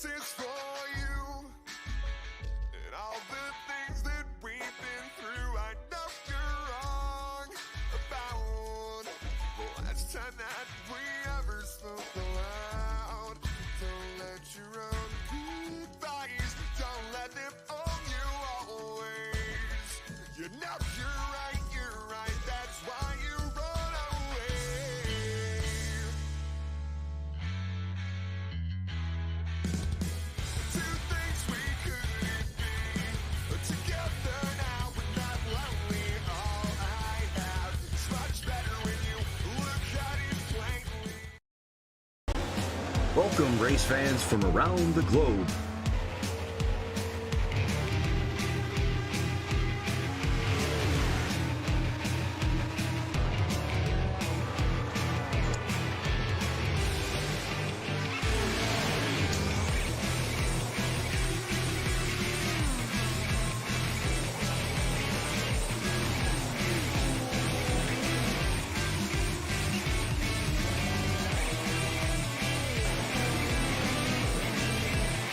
This is for you and all the things that we've been through. I know you're wrong about the last time that we ever spoke aloud. Don't let your own goodbyes, don't let them own you always. You know you're right, that's why you run away. Two things we couldn't be together now, we're not lonely. All I have is much better when you look at it plainly. Welcome, race fans from around the globe.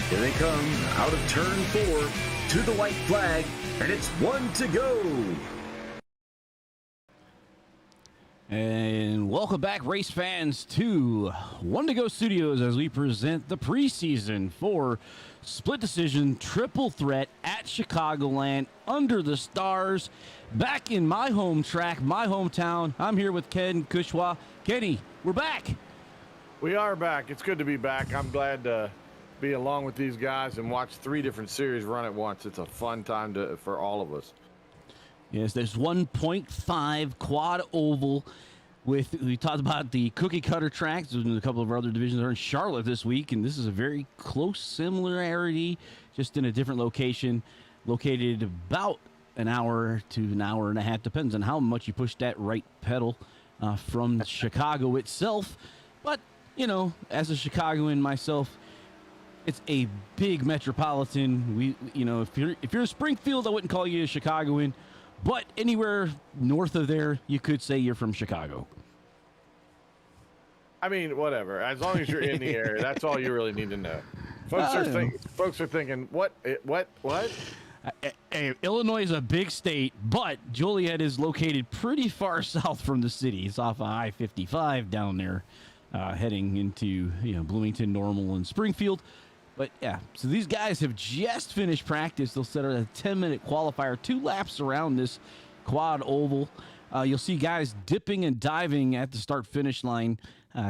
Here they come, out of turn 4, to the white flag, and it's 1 to go. And welcome back, race fans, to 1 to Go Studios as we present the preseason for Split Decision Triple Threat at Chicagoland under the stars. Back in my home track, my hometown. I'm here with Ken Kushwa. Kenny, we're back. We are back. It's good to be back. I'm glad to be along with these guys and watch 3 different series run at once. It's a fun time for all of us. Yes, there's 1.5 quad oval. We talked about the cookie cutter tracks. There's a couple of other divisions are in Charlotte this week, and this is a very close similarity, just in a different location, located about an hour to an hour and a half, depends on how much you push that right pedal from Chicago itself. But, you know, as a Chicagoan myself, it's a big metropolitan. If you're a Springfield, I wouldn't call you a Chicagoan, but anywhere north of there, you could say you're from Chicago. I mean, whatever. As long as you're in the area, that's all you really need to know. Folks are thinking, what? Illinois is a big state, but Joliet is located pretty far south from the city. It's off of I-55 down there, heading into Bloomington, Normal, and Springfield. But yeah, so these guys have just finished practice. They'll set a 10-minute qualifier, 2 laps around this quad oval. You'll see guys dipping and diving at the start-finish line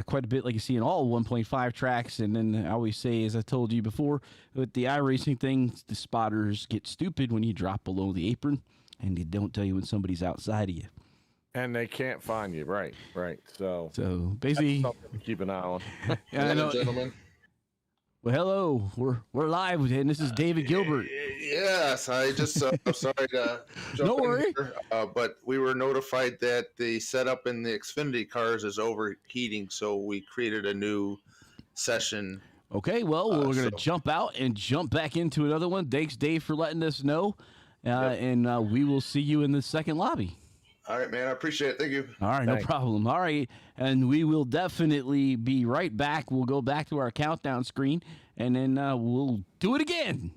quite a bit, like you see in all 1.5 tracks. And then I always say, as I told you before, with the iRacing thing, the spotters get stupid when you drop below the apron, and they don't tell you when somebody's outside of you. And they can't find you, right? So basically, that's something to keep an eye on. I know, gentlemen. Well, hello, we're live, and this is David Gilbert. Yes, I just I'm sorry to jump No worry. in here, but we were notified that the setup in the Xfinity cars is overheating, so we created a new session. Okay, well, we're going to jump out and jump back into another one. Thanks, Dave, for letting us know, and we will see you in the second lobby. All right, man, I appreciate it. Thank you. All right, Thanks. No problem. All right, and we will definitely be right back. We'll go back to our countdown screen, and then we'll do it again.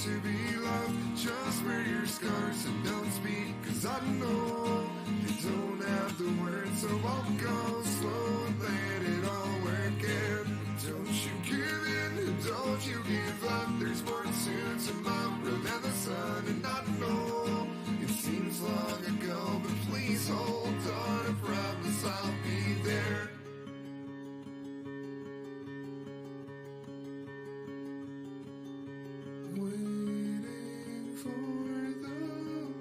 to be loved. Just wear your scars and don't speak, 'cause I know you don't have the words, so I'll go slow and let it all work in. Don't you give in, don't you give up. There's more to tomorrow than the sun, and I know it seems long ago, but please hold on, I promise I'll be there. Waiting for the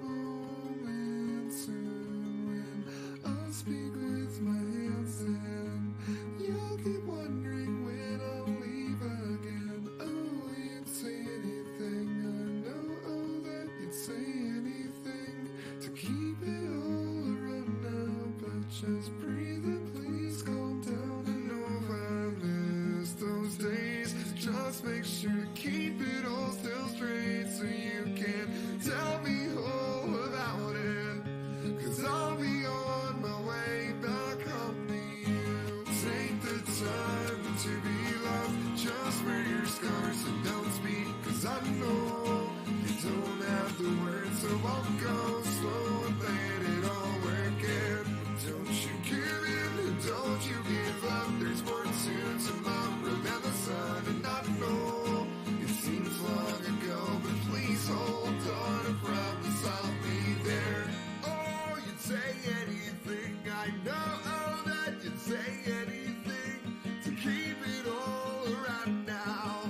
moment soon when I'll speak with my hands in. You'll keep wondering when I'll leave again. Oh, you'd say anything, I know, oh, that you'd say anything to keep it all around now, but just breathe and please calm down. I know I miss those days, just make sure to keep it all still straight so you can tell me all about it, 'cause I'll be on my way back home to you. Take the time to be loved, just wear your scars and don't speak, 'cause I know you don't have the words, so I'll go slow and let it all work in. Don't you give in, don't you give up. There's more to tomorrow than the sun, and I know it seems long ago, but please hold on, I promise I'll be there. Oh, you'd say anything, I know that you'd say anything to keep it all around now,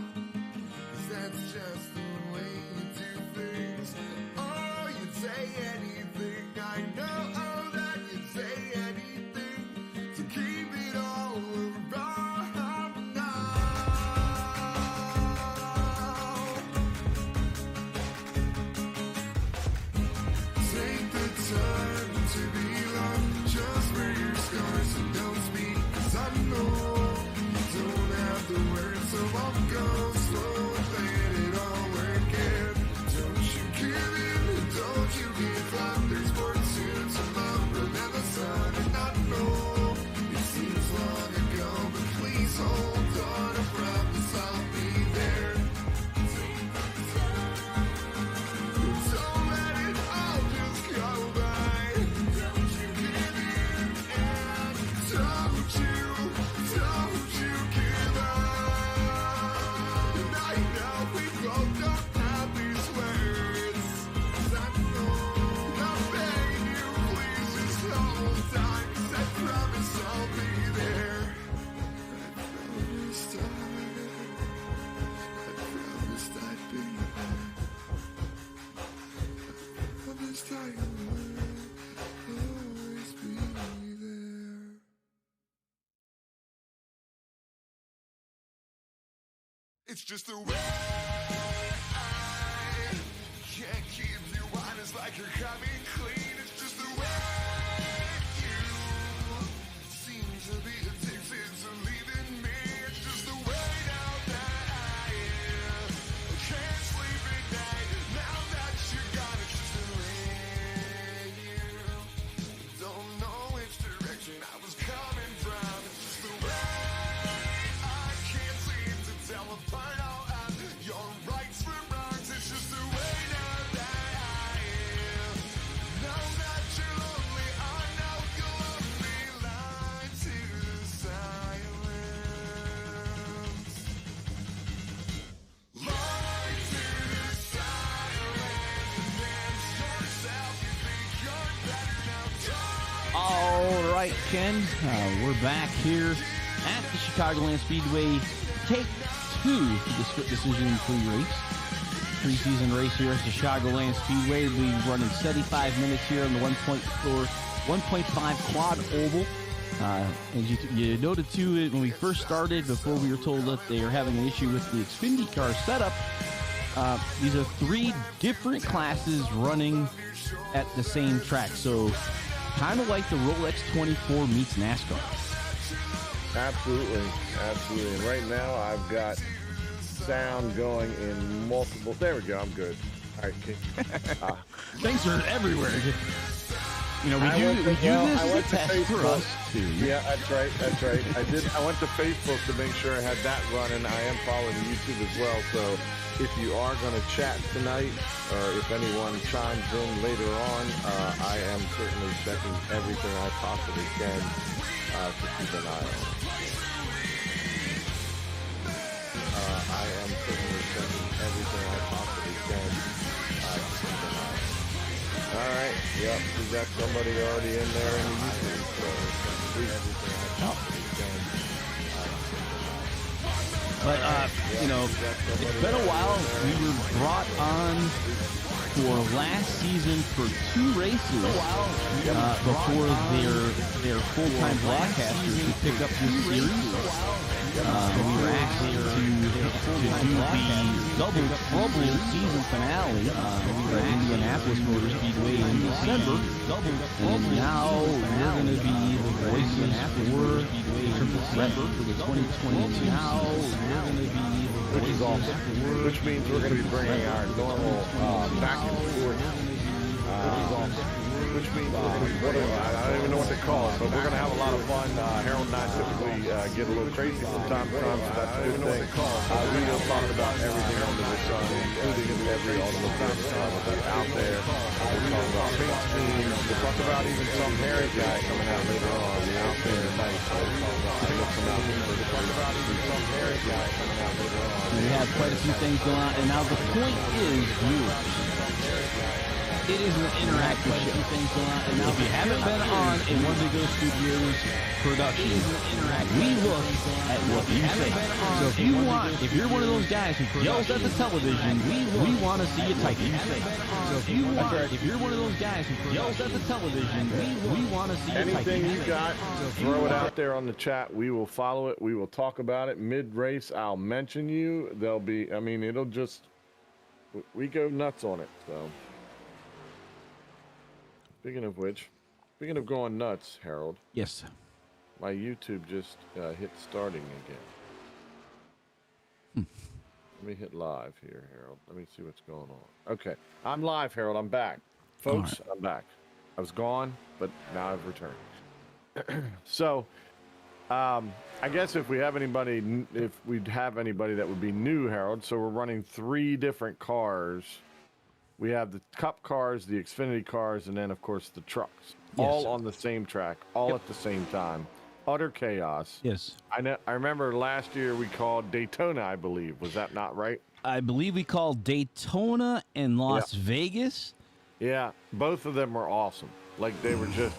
'cause that's just the way you do things. Oh, you'd say anything, I know that you'd say anything to keep it all around now. Take the time to be loved, just wear your scars and don't speak, 'cause I know you don't have the words, so I'll go slow and let it all work in. Don't you give in, don't you give up. There's more to tomorrow than the sun, and I know it seems long ago, but please hold on, I promise I'll be there. Don't let it all just go by. Don't you give in, and don't you give up. And I know we both don't have these words, 'cause I know I'm begging you, please just hold on, 'cause I promise I'll be there. I promised I'd be there. I promised I would always be there. It's just the way I can't keep you honest like you're coming clean. It's just the way you seem to be addicted to leaving me. It's just the way now that I can't sleep at night. Now that you're gone, it's just the way you don't know which direction I was coming from. It's just the way I can't seem to tell apart all of your rights from wrongs. It's just the way now that I know that you're lonely. I know you'll only lie to silence. Lie to silence and dance yourself. You think you're better now. All right, Ken, we're back here at the Chicagoland Speedway. Take two of the split decision pre-race. Preseason race here at the Chicagoland Speedway. We'll be running 75 minutes here on the 1.5 quad oval. And you noted too when we first started, before we were told that they are having an issue with the Xfinity car setup. These are three different classes running at the same track. So kind of like the Rolex 24 meets NASCAR. Absolutely, absolutely. And right now, I've got sound going in multiple. There we go. I'm good. All right. Thanks for everywhere. You know, we I do went to- this well, as I a went to test for Facebook. us too. Yeah, that's right. That's right. I went to Facebook to make sure I had that running. I am following YouTube as well. So if you are going to chat tonight, or if anyone chimes in later on, I am certainly checking everything I possibly can to keep an eye on. I am certainly checking everything I possibly can to keep an eye on. All right. Yep. We got somebody already in there in the YouTube. So everything I possibly can. But you know, it's been a while. We were brought on for last season for 2 races before their full-time broadcasters to pick up this series. We were asked to do the double trouble season finale. We were at Indianapolis Motor Speedway in December, and now we're going to be the voices for Triple Threat for the 2022. Now we're going to be Which is awesome. Which means we're going to be bringing our normal back and forth. Which means we're going to be, I don't even know what they call it, but we're going to have a lot of fun. Harold and I typically get a little crazy from time to time, so that's a good thing. We will talk about everything under the sun, including every automobile that's out there. We'll talk about paint schemes. We'll talk about even some hairy guy coming out later on out there tonight. We'll talk about even some hairy guy coming out later on. We have quite a few things going on, and now the point is, viewers, it is an interactive show. If you haven't been on a One to Go Studios production, we look at what you say. So if you're one of those guys who yells at the television, we want to see you type it. So if you're one of those guys who yells at the television, we want to see you type it. Anything you got, throw it out there on the chat. We will follow it. We will talk about it. Mid-race, I'll mention you. There'll be, I mean, it'll just, we go nuts on it, so. Speaking of which, speaking of going nuts, Harold. Yes. My YouTube just hit starting again. Let me hit live here, Harold. Let me see what's going on. Okay, I'm live, Harold. I'm back. Folks, right. I'm back. I was gone, but now I've returned. So, I guess if we have anybody, we'd have anybody that would be new, Harold, so we're running 3 different cars. We have the Cup cars, the Xfinity cars, and then, of course, the trucks. Yes. All on the same track, all at the same time. Utter chaos. Yes. I remember last year we called Daytona, I believe. Was that not right? I believe we called Daytona and Las Vegas. Yeah, both of them were awesome. Like, they were just,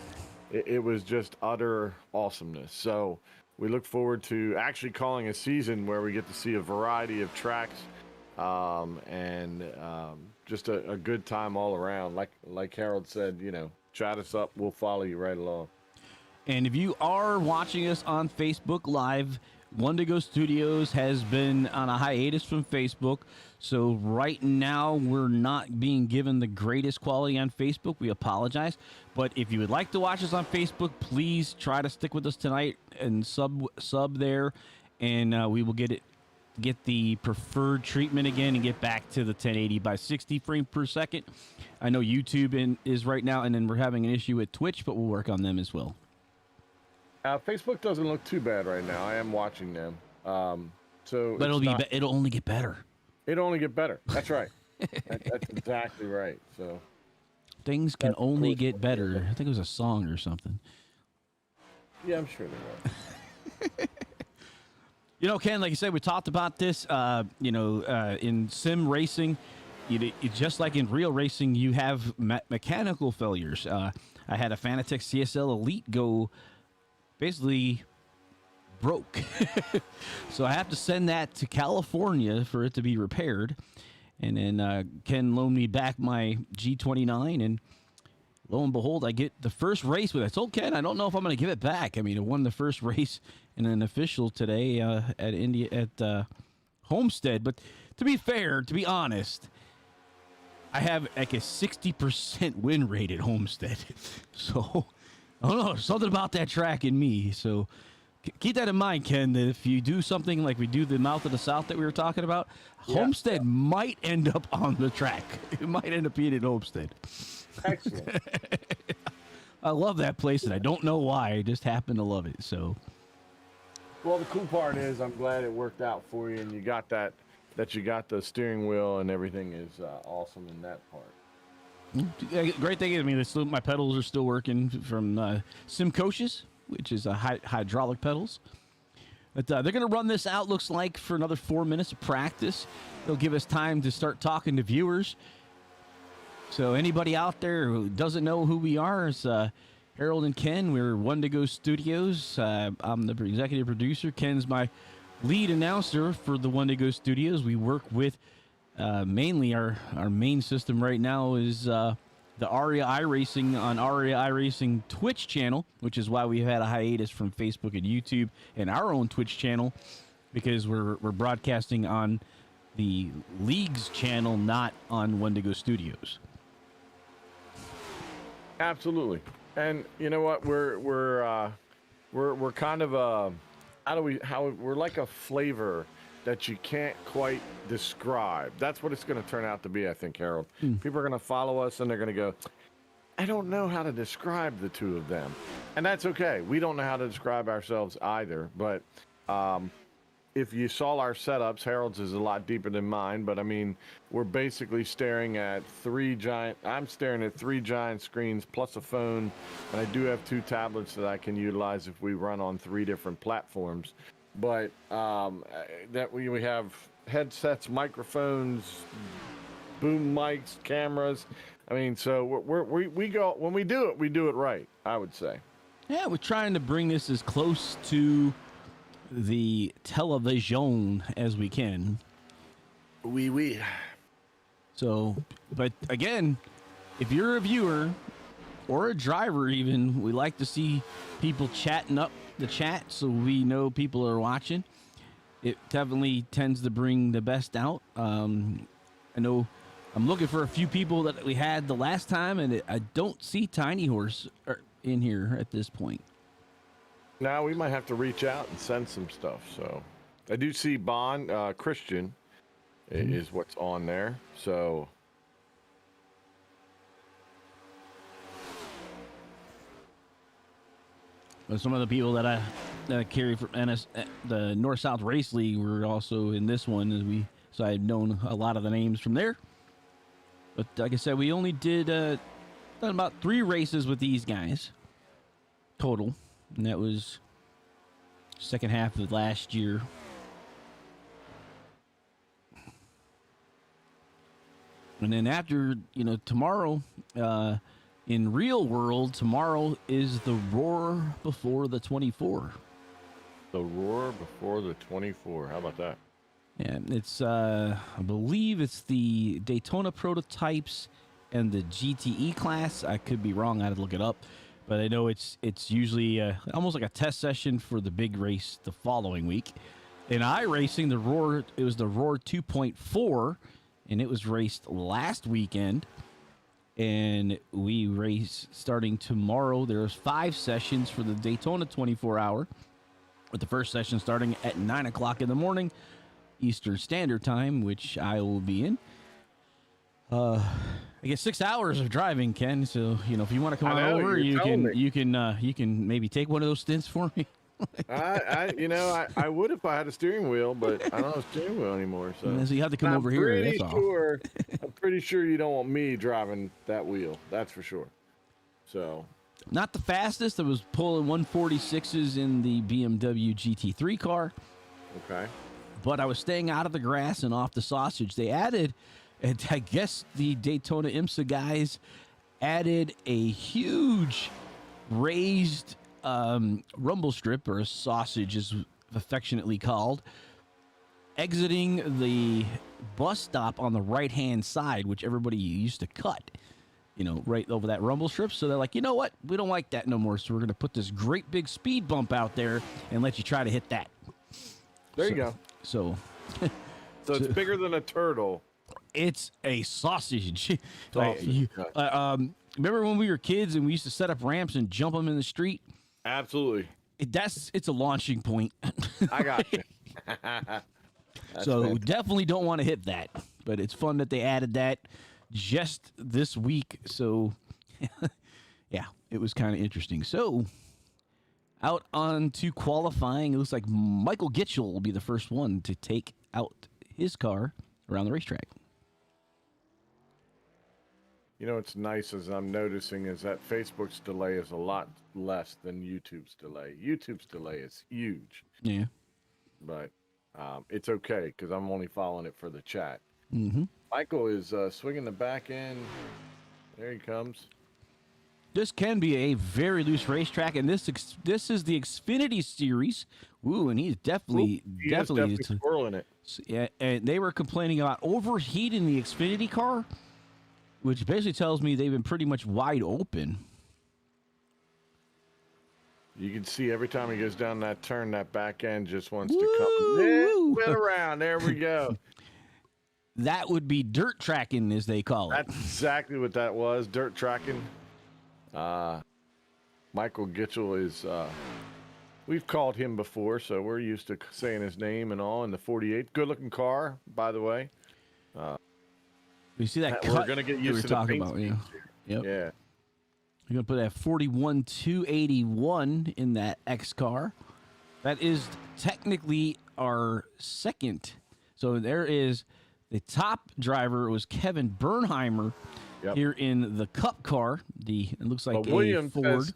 it was just utter awesomeness. So we look forward to actually calling a season where we get to see a variety of tracks and just a good time all around. Like Harold said, you know, chat us up. We'll follow you right along. And if you are watching us on Facebook Live, One to Go Studios has been on a hiatus from Facebook. So right now, we're not being given the greatest quality on Facebook. We apologize. But if you would like to watch us on Facebook, please try to stick with us tonight and sub there. And we will get the preferred treatment again and get back to the 1080 by 60 frames per second. I know YouTube is right now, and then we're having an issue with Twitch, but we'll work on them as well. Facebook doesn't look too bad right now. I am watching them. So, but it'll only get better. It'll only get better. That's right. That's exactly right. So things can only get better. I think it was a song or something. Yeah, I'm sure they will. You know, Ken, like you said, we talked about this. In sim racing, just like in real racing, you have mechanical failures. I had a Fanatec CSL Elite go basically broke. So I have to send that to California for it to be repaired. And then Ken loaned me back my G29, and lo and behold, I get the first race with it. I told Ken, I don't know if I'm going to give it back. I mean, it won the first race in an official today at Homestead. But to be fair, to be honest, I have like a 60% win rate at Homestead. So I don't know, something about that track in me. So keep that in mind, Ken, that if you do something like we do the Mouth of the South that we were talking about, Homestead might end up on the track. It might end up being at Homestead. Excellent. I love that place, and I don't know why. I just happen to love it. So, Well, the cool part is I'm glad it worked out for you, and you got that you got the steering wheel and everything is awesome in that part. great thing is, I mean, my pedals are still working from Simcoaches, which is hydraulic pedals. But they're going to run this out, looks like, for another 4 minutes of practice. They'll give us time to start talking to viewers. So anybody out there who doesn't know who we are is Harold and Ken. We're One to Go Studios. I'm the executive producer. Ken's my lead announcer for the One to Go Studios. We work with mainly our main system right now is the Aria iRacing on Aria iRacing Twitch channel, which is why we've had a hiatus from Facebook and YouTube and our own Twitch channel, because we're broadcasting on the league's channel, not on One to Go Studios. Absolutely. And you know what? We're kind of a we're like a flavor that you can't quite describe. That's what it's going to turn out to be, I think, Harold. People are going to follow us and they're going to go, I don't know how to describe the two of them. And that's okay. We don't know how to describe ourselves either. But if you saw our setups, Harold's is a lot deeper than mine. But I mean, we're basically staring at I'm staring at 3 giant screens plus a phone. And I do have 2 tablets that I can utilize if we run on 3 different platforms. But that we have headsets, microphones, boom mics, cameras. I mean, so we go, when we do it right, I would say. Yeah, we're trying to bring this as close to the television as we can. Oui. So, but again, if you're a viewer or a driver even, we like to see people chatting up the chat so we know people are watching. It definitely tends to bring the best out. I know I'm looking for a few people that we had the last time, and I don't see Tiny Horse in here at this point. Now we might have to reach out and send some stuff. So I do see Bond Christian is what's on there. So some of the people that I carry from the North South Race League were also in this one, so I've known a lot of the names from there. But like I said, we only did done about 3 races with these guys total, and that was second half of last year. And then after, tomorrow, in real world, tomorrow is the Roar Before the 24. The Roar Before the 24. How about that? Yeah, it's I believe it's the Daytona prototypes and the GTE class. I could be wrong. I had to look it up, but I know it's usually almost like a test session for the big race the following week. In iRacing, it was the Roar 2.4, and it was raced last weekend. And we race starting tomorrow. There's 5 sessions for the Daytona 24-hour, with the first session starting at 9 o'clock in the morning, Eastern Standard Time, which I will be in. I get 6 hours of driving, Ken. So if you want to come on over, you can maybe take one of those stints for me. I would if I had a steering wheel, but I don't have a steering wheel anymore. So you have to come over here. That's all. I'm pretty sure you don't want me driving that wheel. That's for sure. So, not the fastest. I was pulling 146s in the BMW GT3 car. Okay. But I was staying out of the grass and off the sausage. They added, and I guess the Daytona IMSA guys added a huge raised rumble strip, or a sausage is affectionately called, exiting the bus stop on the right hand side, which everybody used to cut, right over that rumble strip. So they're like, you know what, we don't like that no more, so we're going to put this great big speed bump out there and let you try to hit that. There you go. So it's bigger than a turtle. It's a sausage. Remember when we were kids and we used to set up ramps and jump them in the street? Absolutely. It's a launching point. I got you. So fantastic. Definitely don't want to hit that. But it's fun that they added that just this week. So, yeah. it was kind of interesting. So, out on to qualifying, it looks like Michael Gitchell will be the first one to take out his car around the racetrack. You know what's nice as I'm noticing is that Facebook's delay is a lot less than YouTube's delay. YouTube's delay is huge. Yeah. But it's okay because I'm only following it for the chat. Mm-hmm. Michael is swinging the back end. There he comes. This can be a very loose racetrack, and this is the Xfinity Series. Ooh, and he's definitely swirling it. Yeah, and they were complaining about overheating the Xfinity car, which basically tells me they've been pretty much wide open. You can see every time he goes down that turn, that back end just wants to come went around. There we go. That would be dirt tracking, as they call it. That's exactly what that was, dirt tracking. Michael Gitchell is, we've called him before, so we're used to saying his name and all in the 48. Good-looking car, by the way. You see that cut we're going to get used to the paint about, yeah. Yep. Yeah. You're going to put that 41,281 in that X car. That is technically our second. So there is the top driver was Kevin Bernheimer here in the Cup car. It looks like a Ford.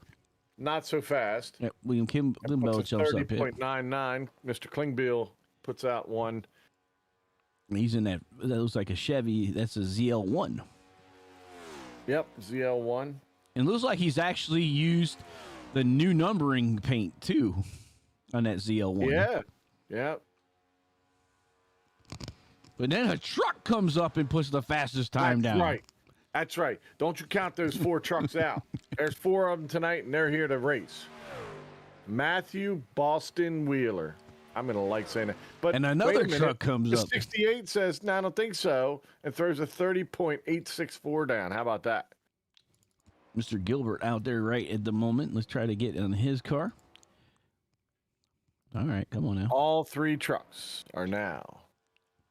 Not so fast. Yeah, William Kimball jumps up here. 30.99. Mr. Klingbeil puts out one. He's in that looks like a Chevy. That's a ZL1. Yep, ZL1. And it looks like he's actually used the new numbering paint, too, on that ZL1. Yeah, yeah. But then a truck comes up and puts the fastest time down. Right. That's right. Don't you count those 4 trucks out. There's 4 of them tonight, and they're here to race. Matthew Boston Wheeler. I'm going to like saying that. But and another truck comes up. 68 says, no, I don't think so, and throws a 30.864 down. How about that? Mr. Gilbert out there right at the moment. Let's try to get on his car. All right, come on now. All 3 trucks are now.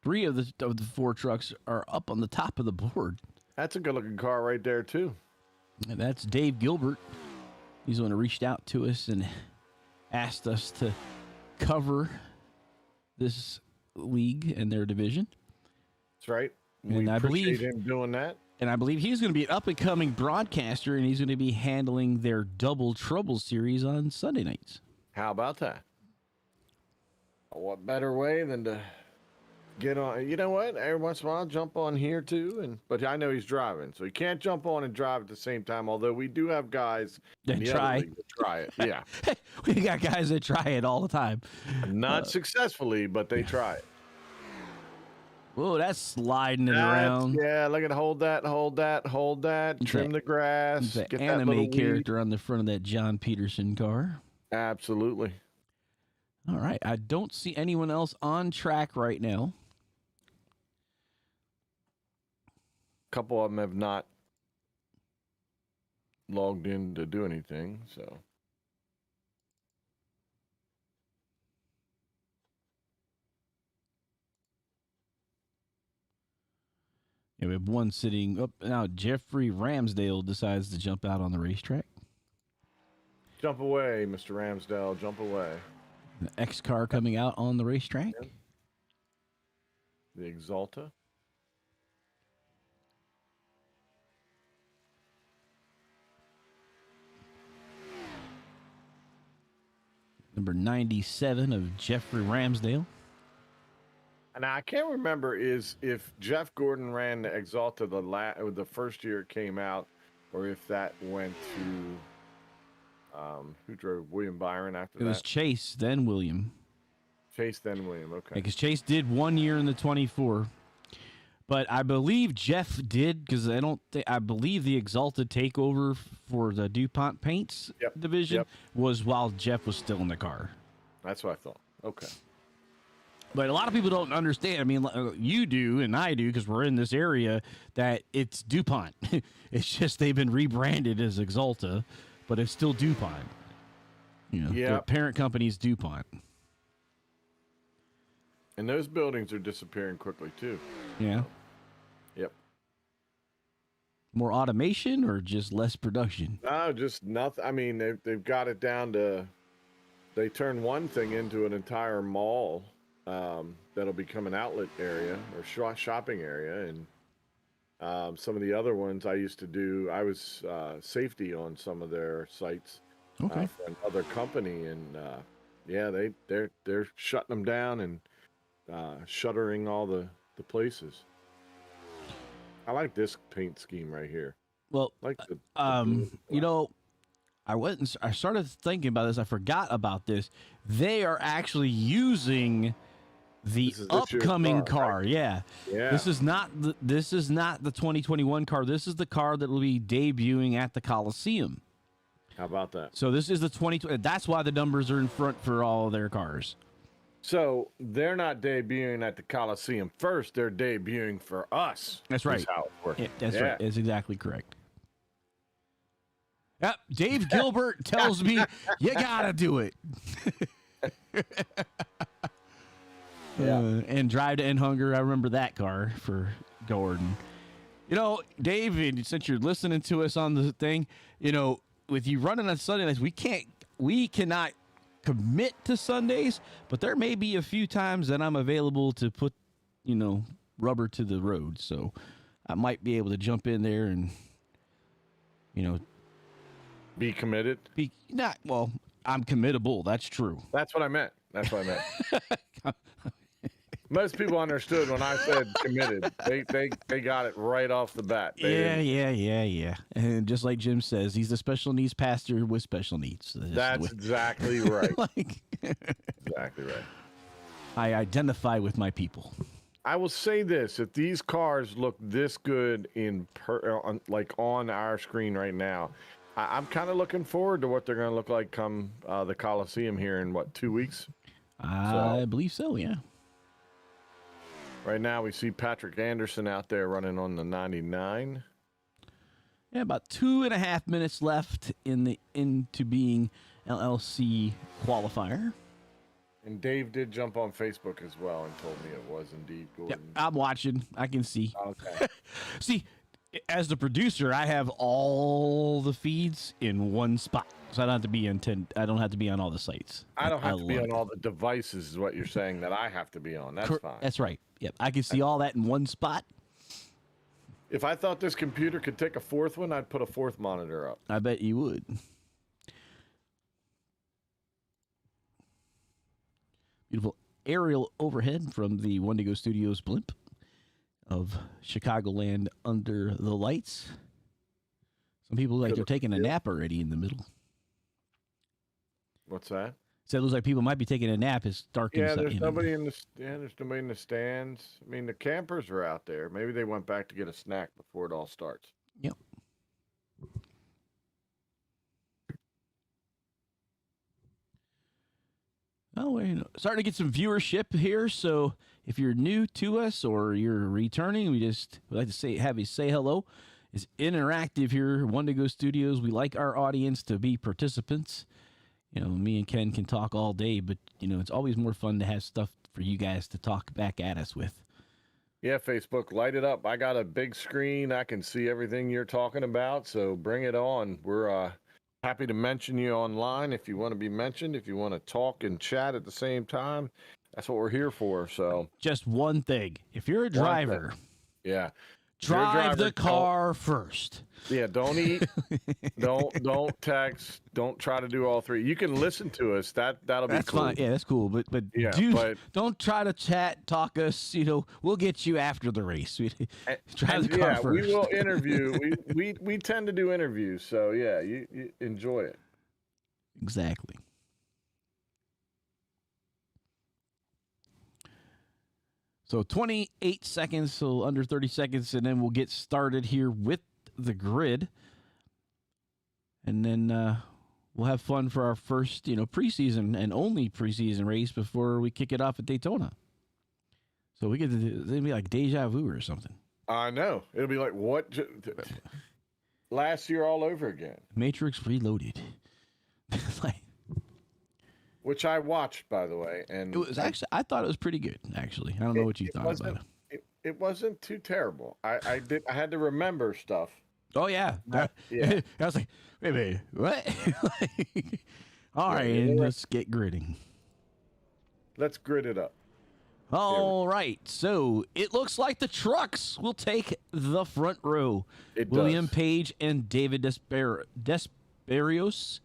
3 of the 4 trucks are up on the top of the board. That's a good-looking car right there, too. And that's Dave Gilbert. He's the one who reached out to us and asked us to cover this league and their division. That's right. And I believe him doing that. And I believe he's going to be an up-and-coming broadcaster, and he's going to be handling their Double Trouble series on Sunday nights. How about that? What better way than to get on? You know what? Every once in a while, jump on here too. But I know he's driving, so he can't jump on and drive at the same time. Although we do have guys that try it. Yeah, we got guys that try it all the time. Not successfully, but they try it. Whoa, that's sliding it around. Yeah, look at hold that. Trim the grass. The anime character on the front of that John Peterson car. Absolutely. All right, I don't see anyone else on track right now. A couple of them have not logged in to do anything, so. Yeah, we have one sitting up now. Jeffrey Ramsdale decides to jump out on the racetrack. Jump away, Mr. Ramsdale. Jump away. The X car coming out on the racetrack. The Exalta. Number 97 of Jeffrey Ramsdale. And I can't remember if Jeff Gordon ran the Exalta the first year it came out, or if that went to who drove William Byron after that. It was Chase, then William. Chase, then William. Okay. Because Chase did 1 year in the 24, but I believe Jeff did because I believe the Exalta takeover for the DuPont Paints division was while Jeff was still in the car. That's what I thought. Okay. But a lot of people don't understand. I mean, you do and I do because we're in this area that it's DuPont. It's just they've been rebranded as Exalta, but it's still DuPont. You know, the parent company is DuPont. And those buildings are disappearing quickly too. Yeah. Yep. More automation or just less production? No, just nothing. I mean, they've got it down to, they turn one thing into an entire mall that'll become an outlet area or shopping area. And some of the other ones I used to do, I was safety on some of their sites Okay. for another company. And yeah, they're shutting them down and shuttering all the places. I like this paint scheme right here. Well, I like you know, I started thinking about this. I forgot about this. They are actually using the This year's upcoming car, car. right? Yeah. Yeah. This is not the 2021 car. This is the car that will be debuting at the Coliseum. How about that? So this is the 2020. That's why the numbers are in front for all of their cars. So they're not debuting at the Coliseum first. They're debuting for us. That's right. Is how it works. Yeah, that's right. That's exactly correct. Yep. Dave Gilbert tells me you gotta do it. And Drive to End Hunger. I remember that car for Gordon. You know, Dave, and since you're listening to us on the thing, you know, with you running on Sunday nights, we cannot commit to Sundays, but there may be a few times that I'm available to put, you know, rubber to the road. So I might be able to jump in there and, you know, Be committed. I'm committable. That's true. That's what I meant. Most people understood when I said committed. They got it right off the bat. Yeah. And just like Jim says, he's a special needs pastor with special needs. That's exactly right. Exactly right. I identify with my people. I will say this: if these cars look this good on our screen right now, I'm kind of looking forward to what they're going to look like come the Coliseum here in 2 weeks. I believe so. Yeah. Right now, we see Patrick Anderson out there running on the 99. Yeah, about 2.5 minutes left in the Into Being LLC qualifier. And Dave did jump on Facebook as well and told me it was indeed Gordon. Yeah, I'm watching. I can see. Okay. See, as the producer, I have all the feeds in one spot, so I don't have to be I don't have to be on all the sites. I don't have to be on all the devices, is what you're saying that I have to be on. That's fine. That's right. Yep, I can see all that in one spot. If I thought this computer could take a fourth one, I'd put a fourth monitor up. I bet you would. Beautiful aerial overhead from the Wendigo Studios blimp of Chicagoland under the lights. Some people like they're taking a nap already in the middle. What's that? So it looks like people might be taking a nap. It's dark inside. There's nobody in the there's nobody in the stands. I mean, the campers are out there. Maybe they went back to get a snack before it all starts. Yep. Oh, we're starting to get some viewership here. So if you're new to us or you're returning, we just would like to have you say hello. It's interactive here, Wendigo Studios. We like our audience to be participants. You know, me and Ken can talk all day, but, you know, it's always more fun to have stuff for you guys to talk back at us with. Yeah, Facebook, light it up. I got a big screen. I can see everything you're talking about, so bring it on. We're happy to mention you online if you want to be mentioned, if you want to talk and chat at the same time. That's what we're here for. So just one thing. If you're a driver, drive the car first. Yeah, don't eat, don't text, don't try to do all three. You can listen to us. That'll be cool. Fine. Yeah, that's cool. But don't try to talk us. You know, we'll get you after the race. Drive the car first. We will interview. we tend to do interviews. So yeah, you enjoy it. Exactly. So 28 seconds, so under 30 seconds, and then we'll get started here with the grid. And then we'll have fun for our first, preseason and only preseason race before we kick it off at Daytona. So we get to it'll be like deja vu or something. I know. It'll be like what? Last year all over again. Matrix Reloaded. Which I watched, by the way, and it was actually I thought it was pretty good. Actually, I don't know what you thought about it. It wasn't too terrible. I had to remember stuff. Oh, yeah. Yeah. I was like, wait a minute, what? All right, and let's get gridding. Let's grid it up. All right, so it looks like the trucks will take the front row. It William does. Page and David Desperios.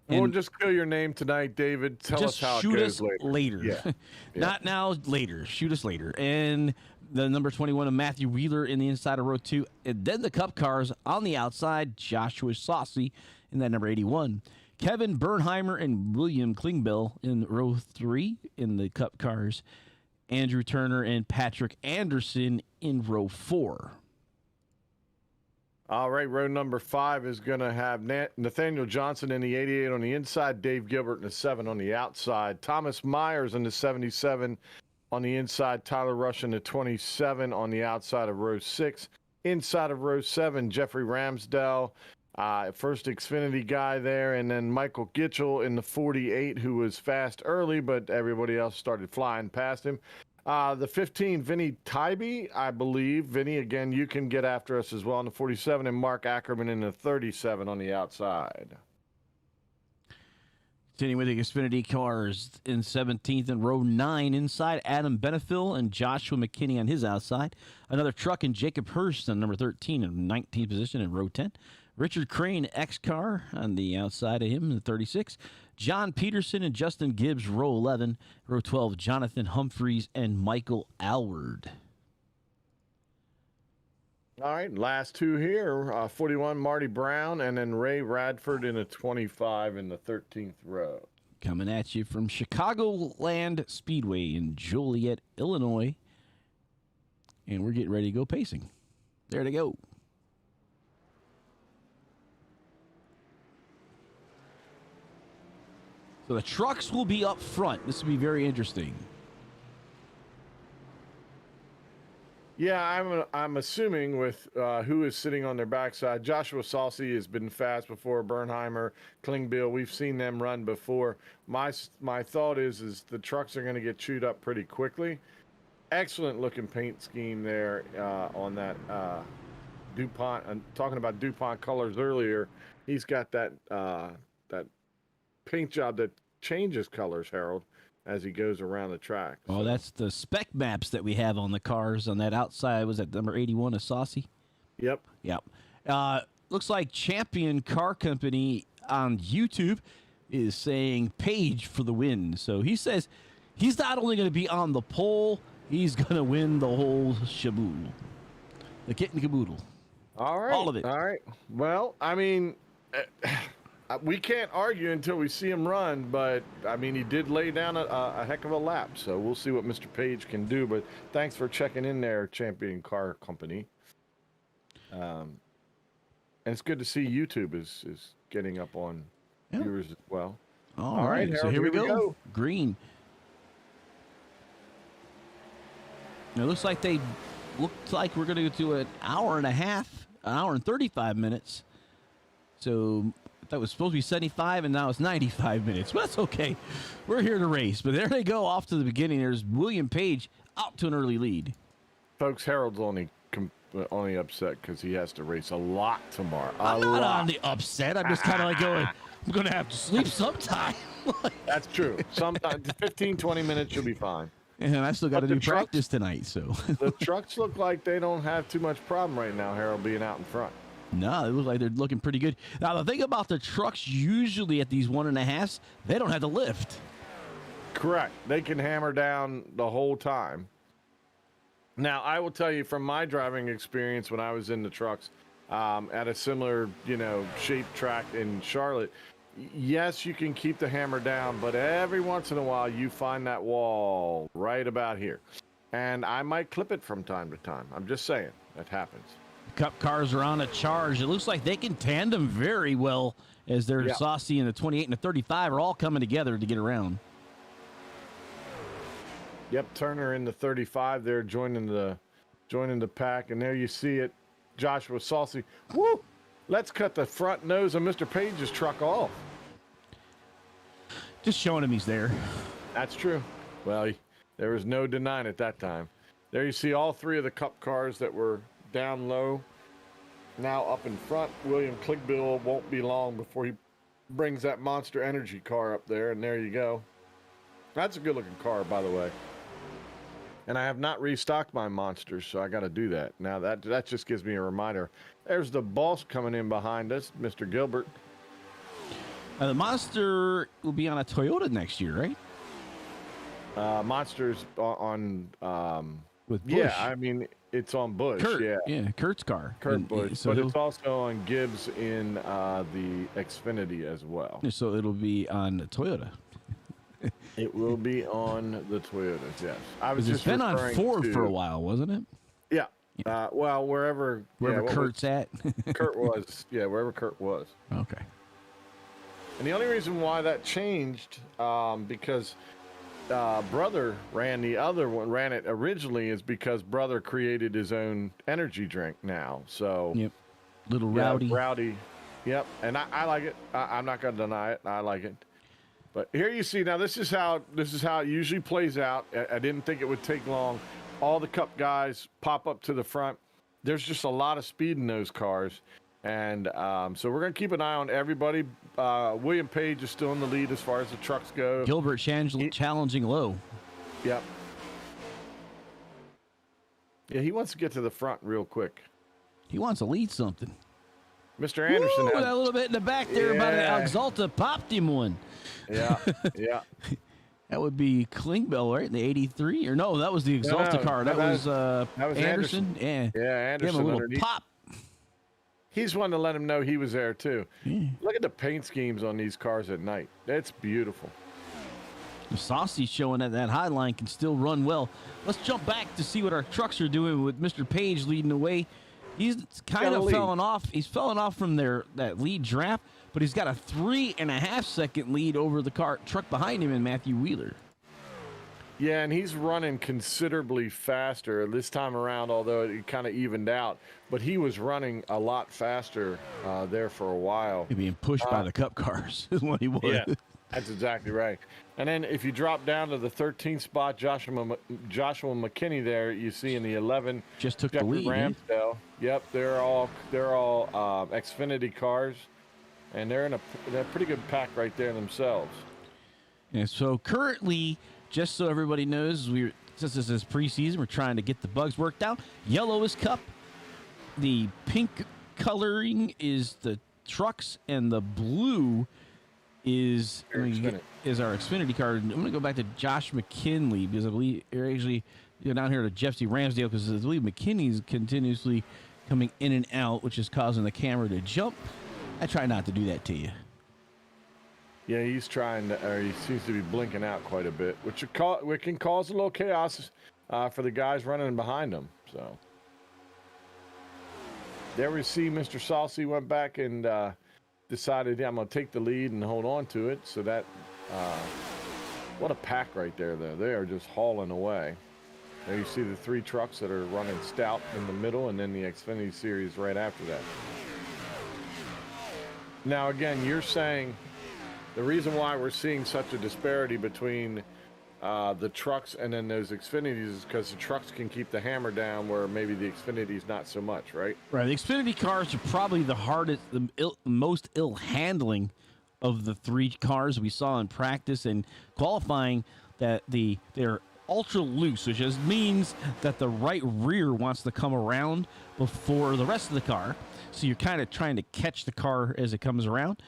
We'll just kill your name tonight, David. Tell us how it shoot goes us later. Yeah. Not now, later. Shoot us later. And the number 21 of Matthew Wheeler in the inside of row 2. And then the Cup cars on the outside, Joshua Saucy in that number 81. Kevin Bernheimer and William Klingbeil in row 3 in the Cup cars. Andrew Turner and Patrick Anderson in row 4. All right, row number 5 is going to have Nathaniel Johnson in the 88 on the inside, Dave Gilbert in the 7 on the outside, Thomas Myers in the 77 on the inside, Tyler Rush in the 27 on the outside of row 6. Inside of row 7, Jeffrey Ramsdell, first Xfinity guy there, and then Michael Gitchell in the 48, who was fast early, but everybody else started flying past him. The 15, Vinny Tybee, I believe. Vinny, again, you can get after us as well in the 47, and Mark Ackerman in the 37 on the outside. Continuing with the Xfinity cars in 17th and row 9 inside, Adam Benefiel and Joshua McKinney on his outside. Another truck and Jacob Hershin, number 13 in 19th position in row 10. Richard Crane, X-Car, on the outside of him in the 36. John Peterson and Justin Gibbs, row 11. Row 12, Jonathan Humphreys and Michael Alward. All right, last two here. 41, Marty Brown, and then Ray Radford in a 25 in the 13th row. Coming at you from Chicagoland Speedway in Joliet, Illinois. And we're getting ready to go pacing. There they go. So the trucks will be up front. This will be very interesting. Yeah, I'm assuming with who is sitting on their backside. Joshua Saucy has been fast before. Bernheimer, Klingbeil, we've seen them run before. My thought is the trucks are going to get chewed up pretty quickly. Excellent looking paint scheme there on that DuPont. I'm talking about DuPont colors earlier. He's got that that paint job that changes colors, Harold, as he goes around the track. Oh, so that's the spec maps that we have on the cars on that outside. Was that number 81 of Saucy? Yep. Yep. Looks like Champion Car Company on YouTube is saying Page for the win. So he says he's not only going to be on the pole, he's going to win the whole shaboodle. The kit and caboodle. All right. All of it. All right. Well, I mean, we can't argue until we see him run, but, I mean, he did lay down a heck of a lap, so we'll see what Mr. Page can do. But thanks for checking in there, Champion Car Company. And it's good to see YouTube is getting up on viewers as well. All right, Harold, so here we go. Green. It looks like we're going to do an hour and a half, an hour and 35 minutes. So that was supposed to be 75, and now it's 95 minutes. But that's okay. We're here to race. But there they go off to the beginning. There's William Page out to an early lead. Folks, Harold's only upset because he has to race a lot tomorrow. I'm not on the upset. I'm just kind of like going, I'm going to have to sleep sometime. That's true. Sometimes 15, 20 minutes, you'll be fine. And I still got to do practice tonight. So the trucks look like they don't have too much problem right now, Harold, being out in front. No, it looks like they're looking pretty good. Now, the thing about the trucks, usually at these 1.5s, they don't have to lift. Correct. They can hammer down the whole time. Now, I will tell you from my driving experience when I was in the trucks at a similar, shaped track in Charlotte, yes, you can keep the hammer down, but every once in a while you find that wall right about here. And I might clip it from time to time. I'm just saying, that happens. Cup cars are on a charge. It looks like they can tandem very well as their Saucy and the 28 and the 35 are all coming together to get around. Yep, Turner in the 35 there joining the pack, and there you see it. Joshua Saucy. Woo! Let's cut the front nose of Mr. Page's truck off. Just showing him he's there. That's true. Well, there was no denying it that time. There you see all three of the Cup cars that were down low. Now up in front, William Kligbill won't be long before he brings that Monster Energy car up there, and there you go. That's a good-looking car, by the way. And I have not restocked my Monsters, so I got to do that. Now, that just gives me a reminder. There's the boss coming in behind us, Mr. Gilbert. The Monster will be on a Toyota next year, right? Monsters on With Bush. yeah, I mean, it's on Bush. Kurt, yeah, Kurt's car. Kurt And, Busch, so but it's also on Gibbs in the Xfinity as well. So it'll be on the Toyota. It will be on the Toyotas, yes. I was It's just been on referring Ford to, for a while, wasn't it? Yeah. Well, wherever Kurt's at. Kurt was, yeah, wherever Kurt was. Okay. And the only reason why that changed, because Brother ran it originally, is because Brother created his own energy drink now. So Yep. Little yeah, Rowdy. Rowdy. Yep. And I like it. I'm not going to deny it. I like it. But here you see, now this is how it usually plays out. I didn't think it would take long. All the Cup guys pop up to the front. There's just a lot of speed in those cars. And so we're going to keep an eye on everybody. William Page is still in the lead as far as the trucks go. Gilbert challenging low. Yep. Yeah, he wants to get to the front real quick. He wants to lead something. Mr. Anderson. Woo, that little bit in the back there about an Exalta popped him one. Yeah, yeah. That would be Klingbeil, right? In the 83? Or no, that was the Exalta car. That was Anderson. Yeah. Yeah, Anderson. Give him a little underneath. pop. He's one to let him know he was there too. Yeah. Look at the paint schemes on these cars at night. It's beautiful. Saucy showing that high line can still run well. Let's jump back to see what our trucks are doing with Mr. Page leading the way. He's kind of fallen off. He's fallen off from that lead draft, but he's got a 3.5 second lead over the truck behind him in Matthew Wheeler. Yeah, and he's running considerably faster this time around, although it kind of evened out. But he was running a lot faster there for a while. He's being pushed by the Cup cars is what he was. Yeah, that's exactly right. And then if you drop down to the 13th spot, Joshua McKinney there, you see in the 11. Just took Jeffrey the lead. Ramsdale. Yep, they're all Xfinity cars, and they're in a pretty good pack right there themselves. Yeah, so currently, just so everybody knows, since this is preseason, we're trying to get the bugs worked out. Yellow is Cup. The pink coloring is the trucks, and the blue is our Xfinity car. I'm going to go back to Josh McKinley because I believe actually down here to Jeffrey Ramsdale because I believe McKinney's continuously coming in and out, which is causing the camera to jump. I try not to do that to you. Yeah, he's trying to, or he seems to be blinking out quite a bit, which can cause a little chaos for the guys running behind him. So there we see Mr. Saucy went back and decided, yeah, I'm going to take the lead and hold on to it. So that, what a pack right there, though. They are just hauling away. There you see the three trucks that are running stout in the middle, and then the Xfinity Series right after that. Now, again, you're saying the reason why we're seeing such a disparity between the trucks and then those Xfinities is because the trucks can keep the hammer down where maybe the Xfinities not so much, right? Right. The Xfinity cars are probably the hardest, most ill handling of the three cars we saw in practice and qualifying. That they're ultra loose, which just means that the right rear wants to come around before the rest of the car. So you're kind of trying to catch the car as it comes around.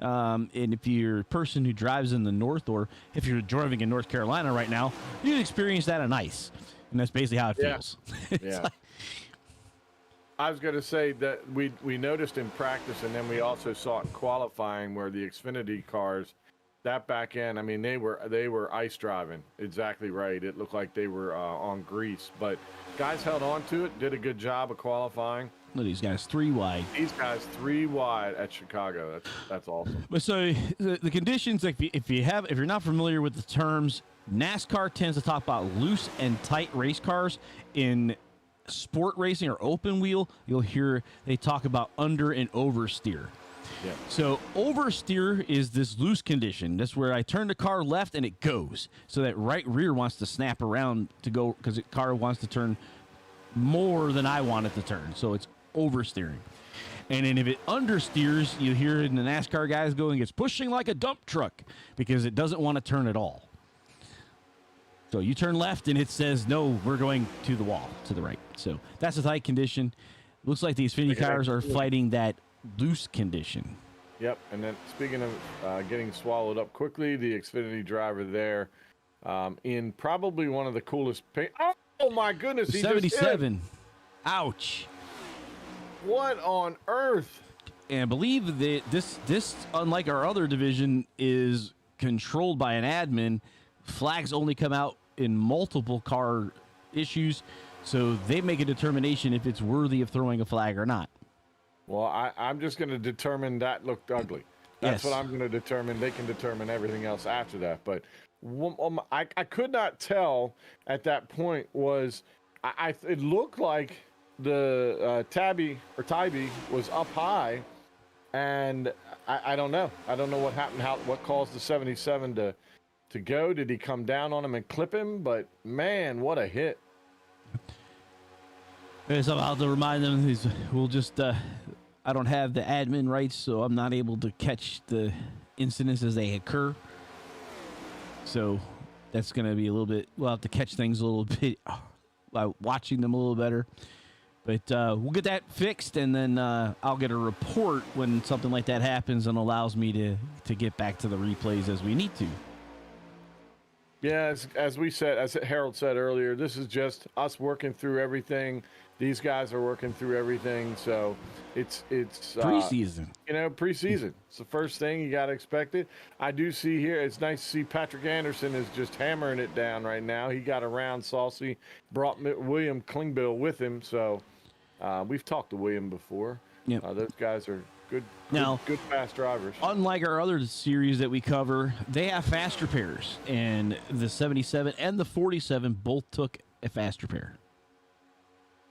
And if you're a person who drives in the north, or if you're driving in North Carolina right now, you can experience that on ice. And that's basically how it feels. Yeah. I was going to say that we noticed in practice, and then we also saw it in qualifying where the Xfinity cars, that back end, I mean, they were ice driving. Exactly right. It looked like they were on grease, but guys held on to it, did a good job of qualifying. Look at these guys, 3 wide. These guys 3 wide at Chicago. That's awesome. But so the conditions, if you're not familiar with the terms, NASCAR tends to talk about loose and tight race cars. In sport racing or open wheel, you'll hear they talk about under and oversteer. Yeah. So oversteer is this loose condition. That's where I turn the car left and it goes. So that right rear wants to snap around to go because the car wants to turn more than I want it to turn. So it's oversteering. And then if it understeers, you hear in the NASCAR guys going, it's pushing like a dump truck because it doesn't want to turn at all. So you turn left and it says, no, we're going to the wall, to the right. So that's a tight condition. Looks like the Xfinity cars are fighting that loose condition. Yep. And then speaking of getting swallowed up quickly, the Xfinity driver there in probably one of the coolest oh my goodness. He 77. Ouch. What on earth? And I believe that this, unlike our other division, is controlled by an admin. Flags only come out in multiple car issues, so they make a determination if it's worthy of throwing a flag or not. Well, I'm just going to determine that looked ugly. That's what I'm going to determine. They can determine everything else after that. But I could not tell at that point was it looked like the Tybee was up high, and I don't know. I don't know what happened. What caused the 77 to go? Did he come down on him and clip him? But man, what a hit! So I'll have to remind them we'll just I don't have the admin rights, so I'm not able to catch the incidents as they occur. So that's going to be a little bit. We'll have to catch things a little bit by watching them a little better. But we'll get that fixed, and then I'll get a report when something like that happens and allows me to get back to the replays as we need to. Yeah, as we said, as Harold said earlier, this is just us working through everything. These guys are working through everything, so it's preseason. Preseason. It's the first thing you got to expect it. I do see here. It's nice to see Patrick Anderson is just hammering it down right now. He got around Saucy, brought William Klingbill with him, so we've talked to William before. Yep. Those guys are good fast drivers. Unlike our other series that we cover, they have fast repairs, and the 77 and the 47 both took a fast repair.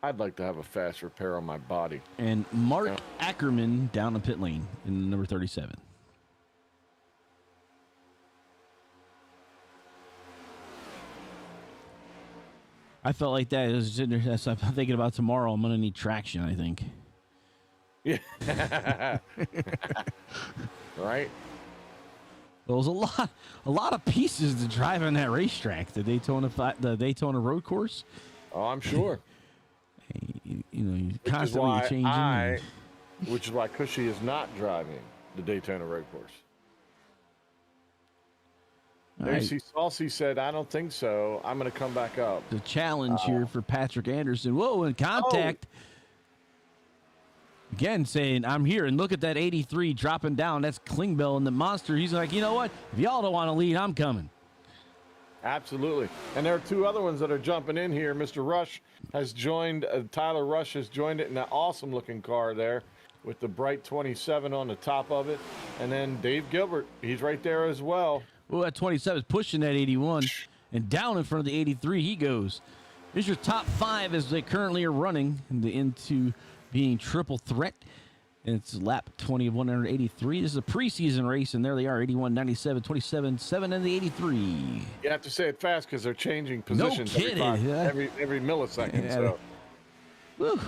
I'd like to have a fast repair on my body. And Mark Ackerman down in pit lane in number 37. I felt like that. I'm thinking about tomorrow. I'm going to need traction, I think. Yeah. Right. Well, there's a lot of pieces to drive on that racetrack, the Daytona road course. Oh, I'm sure. You constantly changing. Which is why Cushy is not driving the Daytona road course. Saucy said, I don't think so. I'm going to come back up. The challenge here for Patrick Anderson. Whoa, in contact. Again, saying, I'm here, and look at that 83 dropping down. That's Klingbill and the monster. He's like, you know what? If y'all don't want to lead, I'm coming. Absolutely. And there are two other ones that are jumping in here. Mr. Rush has joined, Tyler Rush has joined it in that awesome-looking car there with the bright 27 on the top of it. And then Dave Gilbert, he's right there as well. Well, that 27 is pushing that 81, and down in front of the 83 he goes. Here's your top five as they currently are running into being triple threat. And it's lap 20 of 183. This is a preseason race, and there they are, 81, 97, 27, 7, and the 83. You have to say it fast because they're changing positions every millisecond. Yeah. So Woo.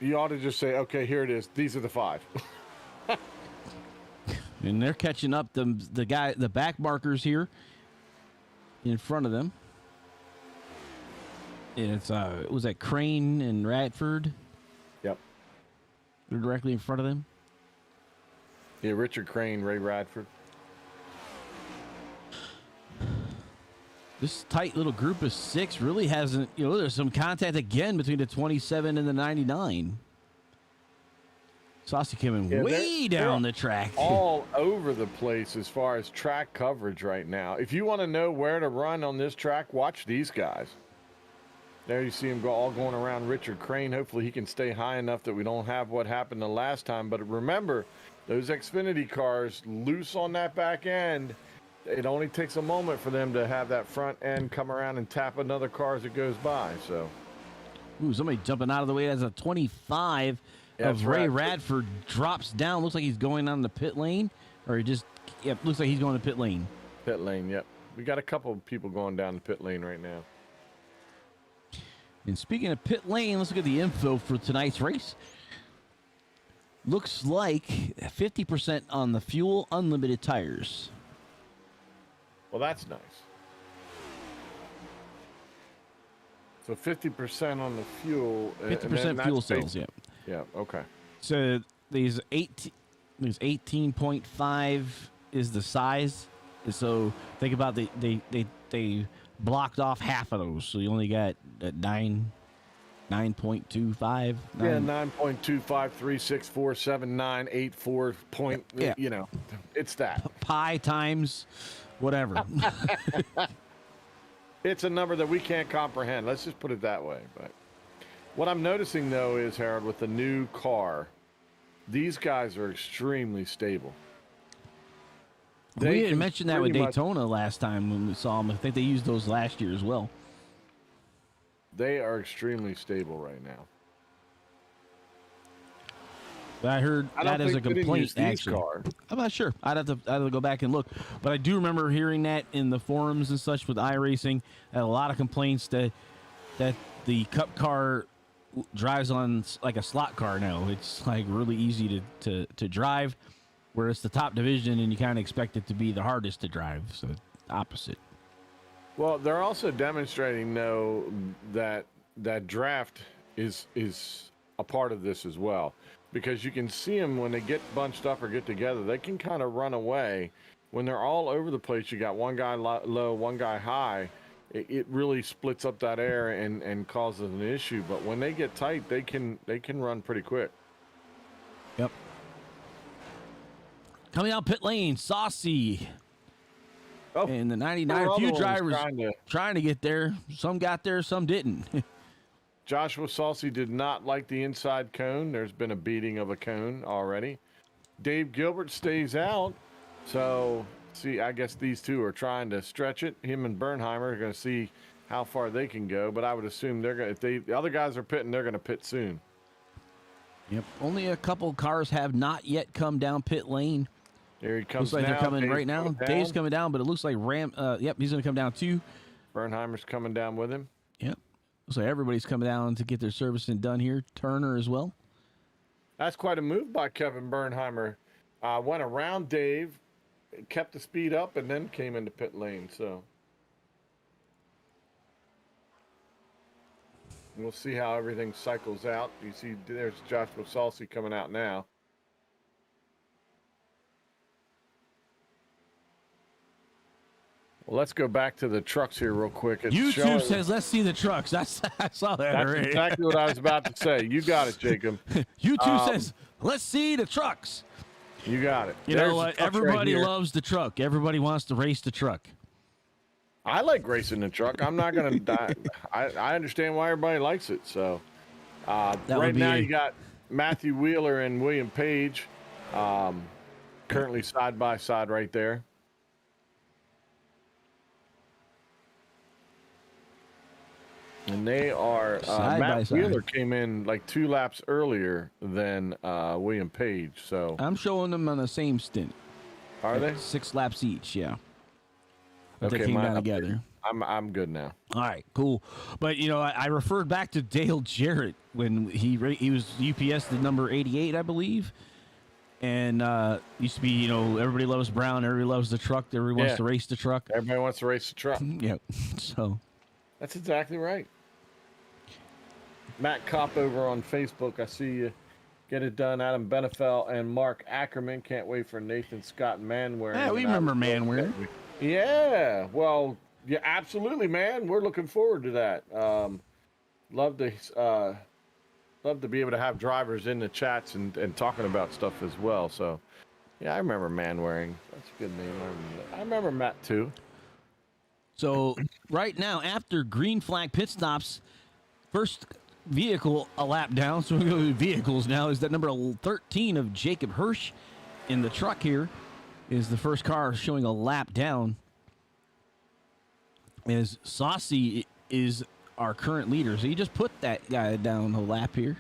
you ought to just say, okay, here it is. These are the five. And they're catching up the back markers here in front of them. It's was that Crane and Radford? Yep. They're directly in front of them. Yeah, Richard Crane, Ray Radford. This tight little group of six really hasn't, there's some contact again between the 27 and the 99. Saucy coming way down the track. All over the place as far as track coverage right now. If you want to know where to run on this track, watch these guys. There you see them all going around Richard Crane. Hopefully he can stay high enough that we don't have what happened the last time. But remember, those Xfinity cars loose on that back end. It only takes a moment for them to have that front end come around and tap another car as it goes by. So, somebody jumping out of the way. That's a 25 of Ray Radford drops down. Looks like he's going on the pit lane, or looks like he's going to pit lane. Pit lane, yep. We got a couple of people going down the pit lane right now. And speaking of pit lane, let's look at the info for tonight's race. Looks like 50% on the fuel, unlimited tires. Well, that's nice. So 50% on the fuel. 50% fuel cells, yeah. Yeah, okay. So these 18.5 is the size. So think about they blocked off half of those. So you only got 9.25. Yeah, 9.25364798 point. Yeah. You know, it's that. Pi times whatever. It's a number that we can't comprehend. Let's just put it that way. But what I'm noticing, though, is, Harold, with the new car, these guys are extremely stable. We had mentioned that with Daytona last time when we saw them. I think they used those last year as well. They are extremely stable right now. I heard that as a complaint, actually. Car. I'm not sure. I'd have to go back and look. But I do remember hearing that in the forums and such with iRacing. A lot of complaints that the Cup car drives on like a slot car now. It's like really easy to drive, whereas the top division, and you kind of expect it to be the hardest to drive. So opposite. Well, they're also demonstrating, though, that draft is a part of this as well. Because you can see them when they get bunched up or get together, they can kind of run away. When they're all over the place, you got one guy low, one guy high, it really splits up that air and causes an issue. But when they get tight, they can run pretty quick. Yep. Coming out pit lane, Saucy. Oh, and the 99, a few drivers trying to get there. Some got there, some didn't. Joshua Saucy did not like the inside cone. There's been a beating of a cone already. Dave Gilbert stays out. So, see, I guess these two are trying to stretch it. Him and Bernheimer are going to see how far they can go. But I would assume they're going to, if the other guys are pitting, they're going to pit soon. Yep. Only a couple cars have not yet come down pit lane. There he comes. Looks like now. they're coming Dave's right now. Dave's coming down, but it looks like yep, he's going to come down too. Bernheimer's coming down with him. Yep. So everybody's coming down to get their servicing done here. Turner as well. That's quite a move by Kevin Bernheimer. Went around Dave, kept the speed up, and then came into pit lane. So we'll see how everything cycles out. You see, there's Joshua Saucy coming out now. Well, let's go back to the trucks here real quick. YouTube says, let's see the trucks. I saw that That's already. exactly what I was about to say. You got it, Jacob. YouTube says, let's see the trucks. You got it. You know what? Everybody loves the truck. Everybody wants to race the truck. I like racing the truck. I'm not going to die. I understand why everybody likes it. So right now you got Matthew Wheeler and William Page currently side by side right there. And they are Matt Wheeler came in like 2 laps earlier than William Page. So I'm showing them on the same stint. Are they 6 laps each? Yeah. But okay, they came down together. I'm good now. All right, cool. But you know, I referred back to Dale Jarrett when he was UPS the number 88, I believe. And used to be, you know, everybody loves Brown, everybody loves the truck, everybody wants to race the truck. Everybody wants to race the truck. Yep. So that's exactly right. Matt Kopp over on Facebook. I see you. Get it done. Adam Benefeld and Mark Ackerman. Can't wait for Nathan Scott Manwaring. Yeah, we remember Manwaring. Yeah. Well, yeah, absolutely, man. We're looking forward to that. Love to be able to have drivers in the chats and talking about stuff as well. So, yeah, I remember Manwaring. That's a good name. I remember Matt too. So right now, after green flag pit stops, first vehicle a lap down. So we go to vehicles now. Is that number 13 of Jacob Hirsch in the truck here? Is the first car showing a lap down? As Saucy is our current leader, so you just put that guy down a lap here,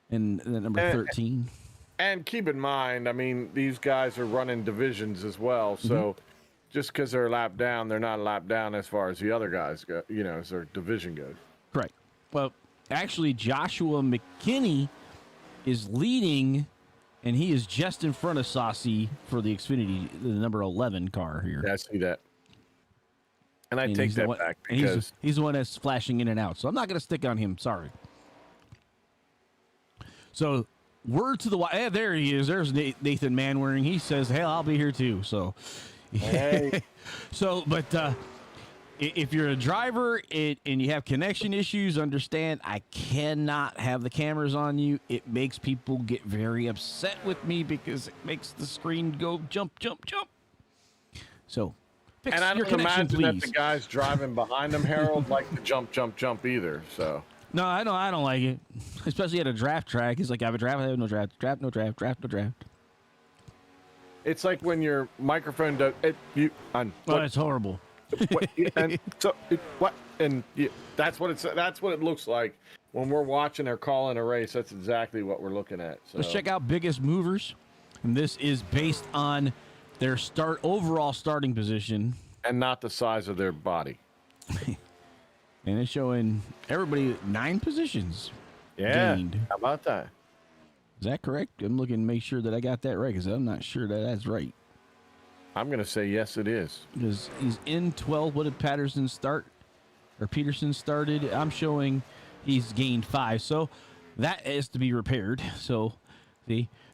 and the number 13. And keep in mind, I mean, these guys are running divisions as well, so. Just because they're a lap down, they're not a lap down as far as the other guys go, you know, as their division goes. Correct. Well, actually, Joshua McKinney is leading, and he is just in front of Saucy for the Xfinity, the number 11 car here. Yeah, I see that. And I And take he's the that one- back and because he's the one that's flashing in and out. So I'm not going to stick on him. Sorry. So word to the wire. There he is. There's Nathan Manwaring. He says, "Hey, I'll be here too." So, Hey. but if you're a driver and you have connection issues, understand I cannot have the cameras on you. It makes people get very upset with me because it makes the screen go jump, jump, jump. So, fix and I your don't connection, imagine please. that the guys driving behind them, Harold, like to jump either. So No, I don't like it, especially at a draft track. It's like I have a draft, I have no draft, draft, no draft, draft, no draft. it's like when your microphone does it. It's horrible. That's what it looks like when we're watching or calling a race. That's exactly what we're looking at. So Let's check out Biggest Movers, and this is based on their overall starting position, and not the size of their body. and it's showing everybody 9 positions. Yeah, gained. how about that? Is that correct? I'm looking to make sure that I got that right because I'm not sure that that's right. I'm going to say yes, it is. Because he's in 12. What did Peterson start? Or Peterson started? I'm showing he's gained 5. So that is to be repaired. So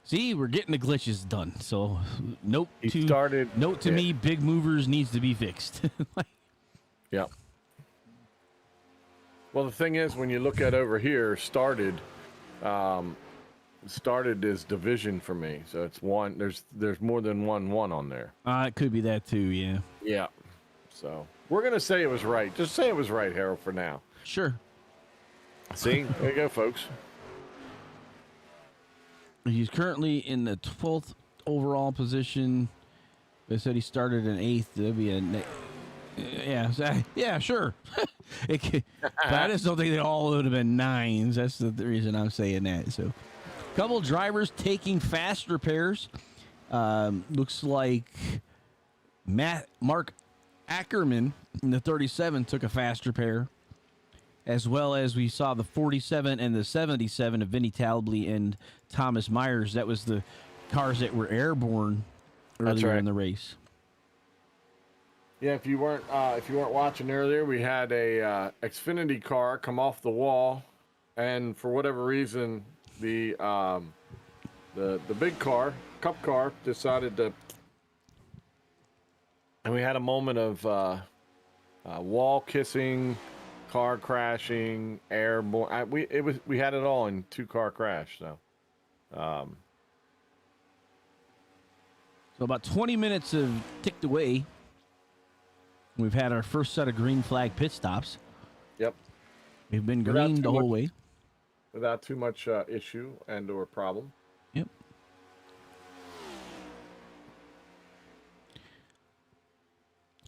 see, we're getting the glitches done. So note to me, Big Movers needs to be fixed. Yeah. Well, the thing is, when you look at over here, started is division for me. So it's one. There's more than one on there. It could be that too. Yeah. Yeah. So we're gonna say it was right. Just say it was right, Harold, for now. Sure. See, there you go, folks. He's currently in the 12th overall position. They said he started in 8th. That'd be yeah, sure. But I just don't think they all would have been 9s. That's the reason I'm saying that. So, a couple drivers taking fast repairs. Looks like Mark Ackerman in the 37 took a fast repair, as well as we saw the 47 and the 77 of Vinny Talbley and Thomas Myers. That was the cars that were airborne earlier in the race. Yeah, if you weren't watching earlier, we had a Xfinity car come off the wall, and for whatever reason, the big car, Cup car, decided to, and we had a moment of wall kissing, car crashing, airborne. We had it all in 2-car crash. So, so about 20 minutes have ticked away. We've had our first set of green flag pit stops. Yep. We've been green the whole way. Without too much issue and or problem. Yep.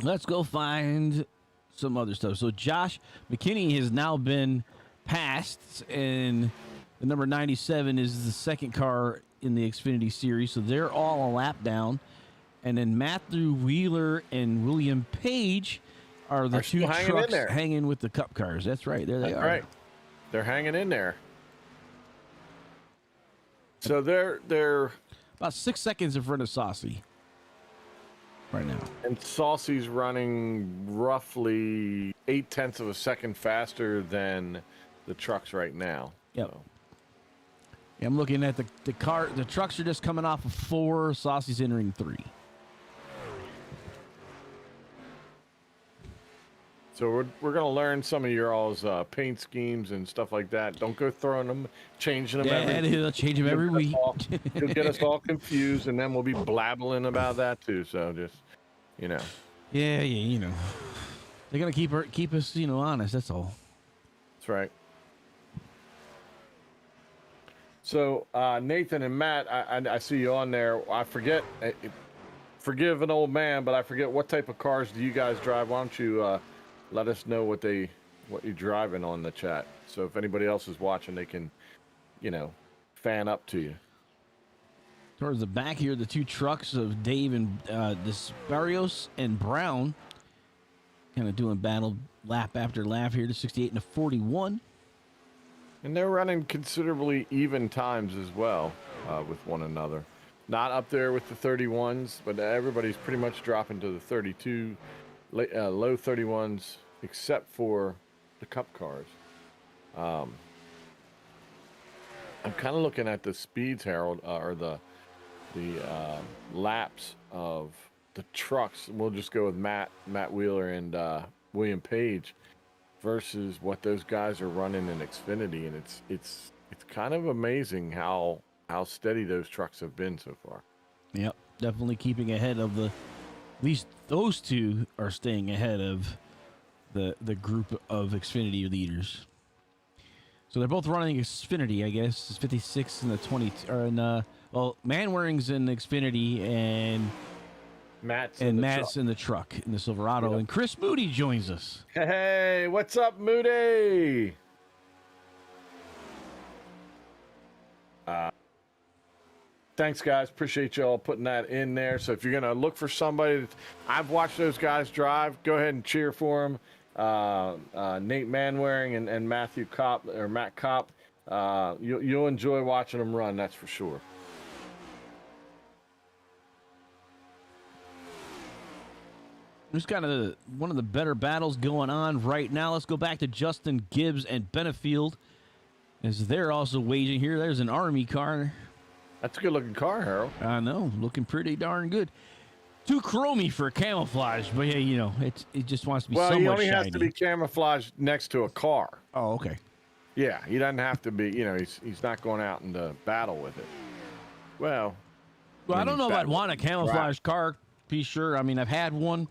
Let's go find some other stuff. So Josh McKinney has now been passed, and the number 97 is the second car in the Xfinity Series. So they're all a lap down. And then Matthew Wheeler and William Page are the two trucks hanging with the Cup cars. That's right. There they are. Right. They're hanging in there. So they're about 6 seconds in front of Saucy right now. And Saucy's running roughly 0.8 of a second faster than the trucks right now. Yep. So. Yeah, I'm looking at the car. The trucks are just coming off of 4. Saucy's entering 3. So we're going to learn some of your all's paint schemes and stuff like that. Don't go throwing them, changing them they'll change them every week. You'll get us all confused, and then we'll be blabbling about that too. So just, Yeah, they're going to keep us, honest. That's all. That's right. So Nathan and Matt, I see you on there. I forget. Forgive an old man, but I forget what type of cars do you guys drive? Why don't you let us know what you're driving on the chat. So if anybody else is watching, they can, fan up to you. Towards the back here, the two trucks of Dave and Desparios and Brown kind of doing battle lap after lap here to 68 and a 41. And they're running considerably even times as well with one another. Not up there with the 31s, but everybody's pretty much dropping to the 32, low 31s, except for the Cup cars. I'm kind of looking at the speeds, Harold, or the laps of the trucks. We'll just go with Matt Wheeler and William Page versus what those guys are running in Xfinity, and it's kind of amazing how steady those trucks have been so far. Yep, definitely keeping ahead of at least those two are staying ahead of the group of Xfinity leaders. So they're both running Xfinity, I guess. It's 56 and the 20, or in Manwaring's in Xfinity and Matt's in the truck in the Silverado, and Chris Moody joins us. Hey, what's up, Moody? Thanks, guys. Appreciate y'all putting that in there. So if you're gonna look for somebody, I've watched those guys drive. Go ahead and cheer for them. Nate Manwaring and Matthew Kopp or Matt Kopp. You'll enjoy watching them run. That's for sure. There's kind of one of the better battles going on right now. Let's go back to Justin Gibbs and Benefield, as they're also waging here. There's an Army car. That's a good-looking car, Harold. I know, looking pretty darn good. Too chromy for camouflage, but yeah, you know, it just wants to be somewhat shiny. Well, he only has to be camouflaged next to a car. Oh, okay. Yeah, he doesn't have to be. You know, he's not going out into battle with it. Well, I don't know if I'd want a camouflage car. Be sure. I mean, I've had one,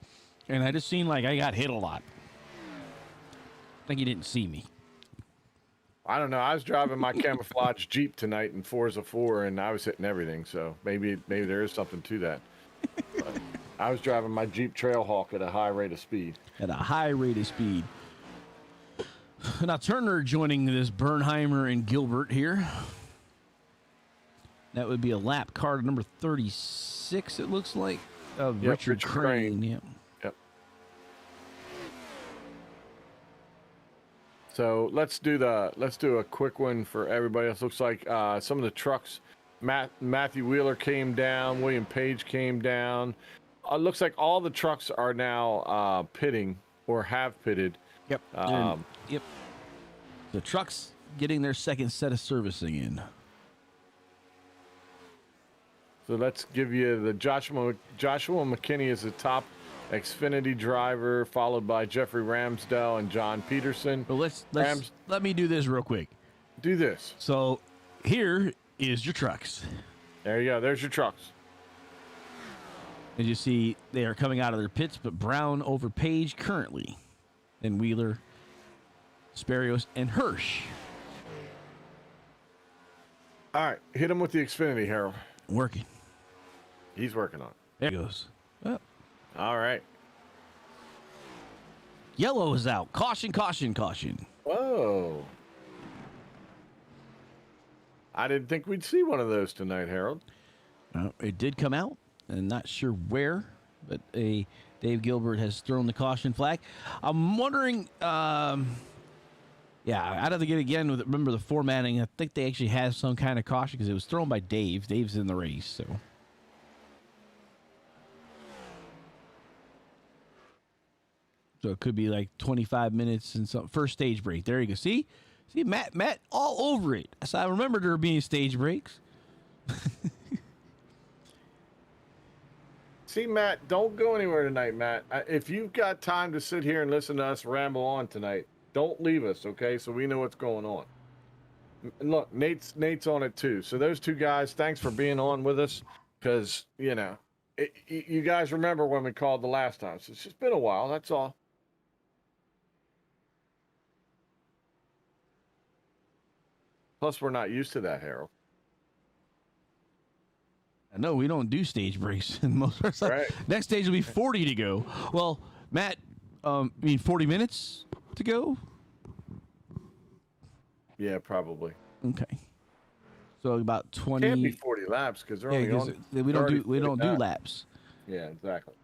and I just seemed like I got hit a lot. I think he didn't see me. I don't know. I was driving my camouflage Jeep tonight in Forza 4, and I was hitting everything. So maybe there is something to that. But I was driving my Jeep Trailhawk at a high rate of speed. At a high rate of speed. Now Turner joining this Bernheimer and Gilbert here. That would be a lap car number 36. It looks like Richard Crane. Yep. So let's do a quick one for everybody else. Looks like some of the trucks. Matthew Wheeler came down. William Page came down. Looks like all the trucks are now pitting or have pitted. Yep. Yep. The trucks getting their second set of servicing in. So let's give you the Joshua McKinney is the top Xfinity driver, followed by Jeffrey Ramsdell and John Peterson. Well, let me do this real quick. Do this. So here is your trucks. There you go. There's your trucks. As you see, they are coming out of their pits, but Brown over Page currently. Then Wheeler, Sparios, and Hirsch. All right. Hit him with the Xfinity, Harold. Working. He's working on it. There he goes. Oh. All right. Yellow is out. Caution, caution, caution. Whoa. I didn't think we'd see one of those tonight, Harold. It did come out, and not sure where, but Dave Gilbert has thrown the caution flag. I'm wondering, I'd have to get again with remember the formatting. I think they actually have some kind of caution because it was thrown by Dave. Dave's in the race, so. So it could be like 25 minutes and some first stage break. There you go. See, Matt all over it. So I remember there being stage breaks. See, Matt, don't go anywhere tonight, Matt. If you've got time to sit here and listen to us ramble on tonight, don't leave us, okay? So we know what's going on. And look, Nate's on it too. So those two guys, thanks for being on with us, because you guys remember when we called the last time. So it's just been a while. That's all. Plus, we're not used to that, Harold. No, we don't do stage breaks in most parts. Right. Next stage will be 40 to go. Well, Matt, 40 minutes to go? Yeah, probably. Okay. So about 20. Can't be 40 laps because they're only on. We don't do laps. Yeah, exactly.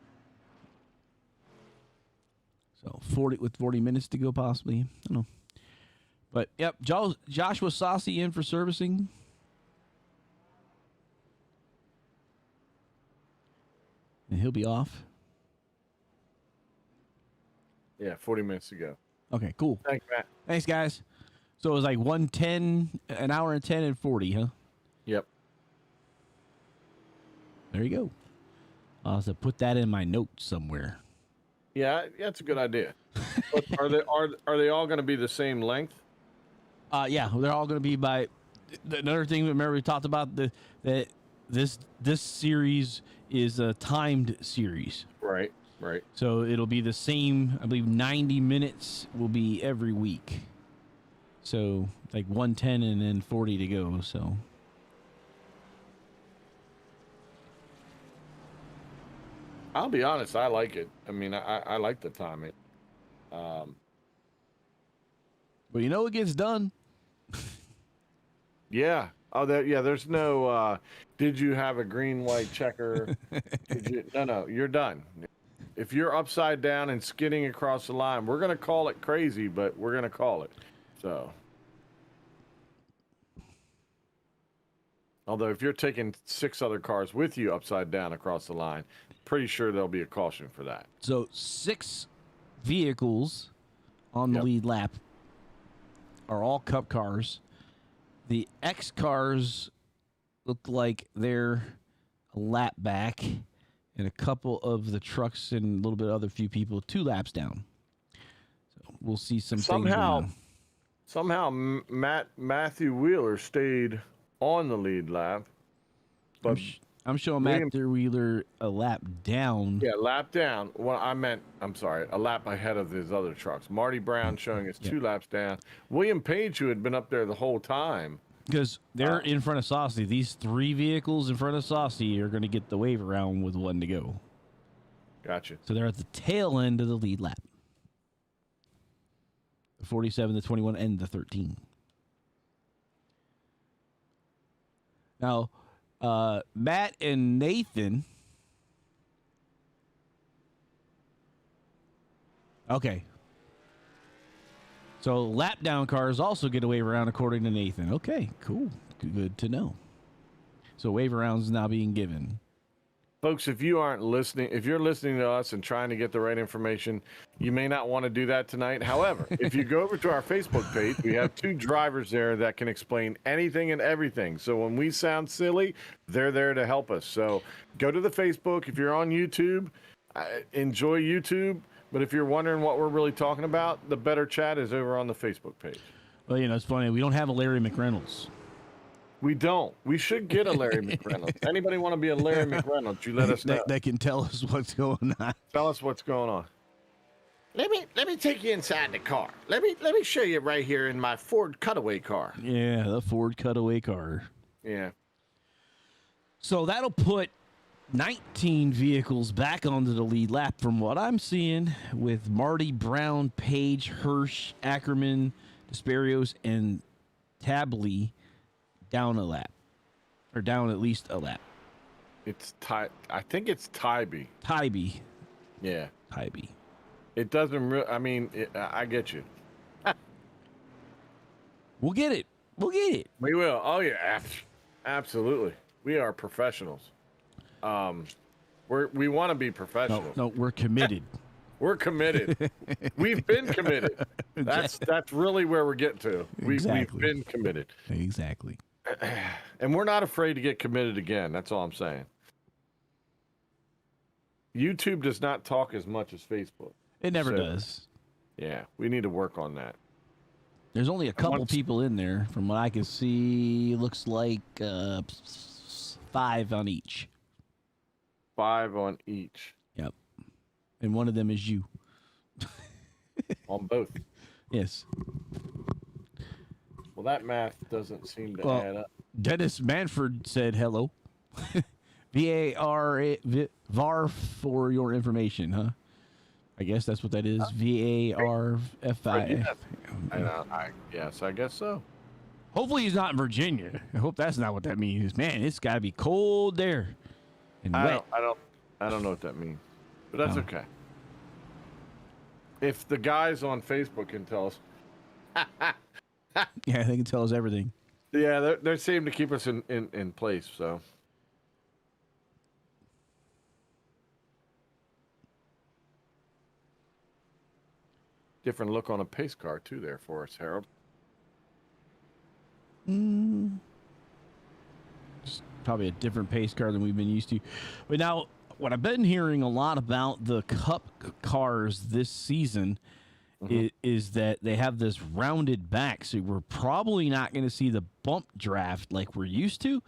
So 40 minutes to go, possibly. I don't know. But yep, Joshua Saucy in for servicing. And he'll be off. Yeah, 40 minutes to go. Okay, cool. Thanks, Matt. Thanks, guys. So it was like 1:10, an hour and 10 and 40, huh? Yep. There you go. I'll have to put that in my notes somewhere. Yeah, that's a good idea. But are they all going to be the same length? Yeah, they're all going to be by. Another thing, remember we talked about that this series is a timed series. Right. So it'll be the same. I believe 90 minutes will be every week. So like 110 and then 40 to go. So. I'll be honest, I like it. I mean, I like the timing. Well, you know it gets done. Yeah. Oh, there's no, did you have a green, white checker? No, you're done. If you're upside down and skidding across the line, we're going to call it crazy, but we're going to call it. So. Although if you're taking 6 other cars with you upside down across the line, pretty sure there'll be a caution for that. So 6 vehicles on the lead lap are all Cup cars. The X cars look like they're a lap back, and a couple of the trucks and a little bit of other few people 2 laps down. So we'll see some Somehow Matthew Wheeler stayed on the lead lap. But I'm showing Matthew Wheeler a lap down. Yeah, lap down. Well, I'm sorry, a lap ahead of his other trucks. Marty Brown showing us 2 laps down. William Page, who had been up there the whole time. Because they're in front of Saucy. These 3 vehicles in front of Saucy are going to get the wave around with 1 to go. Gotcha. So they're at the tail end of the lead lap. The 47, the 21, and the 13. Now, Matt and Nathan. Okay. So lap down cars also get a wave around according to Nathan. Okay, cool. Good to know. So wave arounds is now being given. Folks, if you're listening to us and trying to get the right information, you may not want to do that tonight. However, if you go over to our Facebook page, we have 2 drivers there that can explain anything and everything. So when we sound silly, they're there to help us. So go to the Facebook. If you're on YouTube, enjoy YouTube. But if you're wondering what we're really talking about, the better chat is over on the Facebook page. Well, it's funny. We don't have a Larry McReynolds. We don't. We should get a Larry McReynolds. Anybody want to be a Larry McReynolds? You let us know. That can tell us what's going on. Tell us what's going on. Let me take you inside the car. Let me show you right here in my Ford Cutaway car. Yeah, the Ford Cutaway car. Yeah. So that'll put 19 vehicles back onto the lead lap from what I'm seeing, with Marty Brown, Page, Hirsch, Ackerman, Desperios, and Tabley down a lap, or down at least a lap. I think it's Tybee. Tybee. Yeah. Tybee. It doesn't I get you. We'll get it. We will. Oh, yeah. Absolutely. We are professionals. We want to be professional. No, we're committed. We're committed. We've been committed. That's really where we're getting to. We've been committed. Exactly. And we're not afraid to get committed again. That's all I'm saying. YouTube does not talk as much as Facebook. It never does. Yeah, we need to work on that. There's only a couple people in there. From what I can see, looks like 5 on each. 5 on each. Yep. And one of them is you. On both. Yes. Well, that math doesn't seem to add up. Dennis Manford said hello. VAR for your information, huh? I guess that's what that is. VARFI. Yes, I guess so. Hopefully he's not in Virginia. I hope that's not what that means. Man, it's got to be cold there and wet. I don't know what that means, but that's okay. If the guys on Facebook can tell us. Yeah, they can tell us everything. Yeah, they seem to keep us in place, so. Different look on a pace car, too, there for us, Harold. It's probably a different pace car than we've been used to. But now, what I've been hearing a lot about the Cup cars this season is that they have this rounded back. So we're probably not going to see the bump draft like we're used to,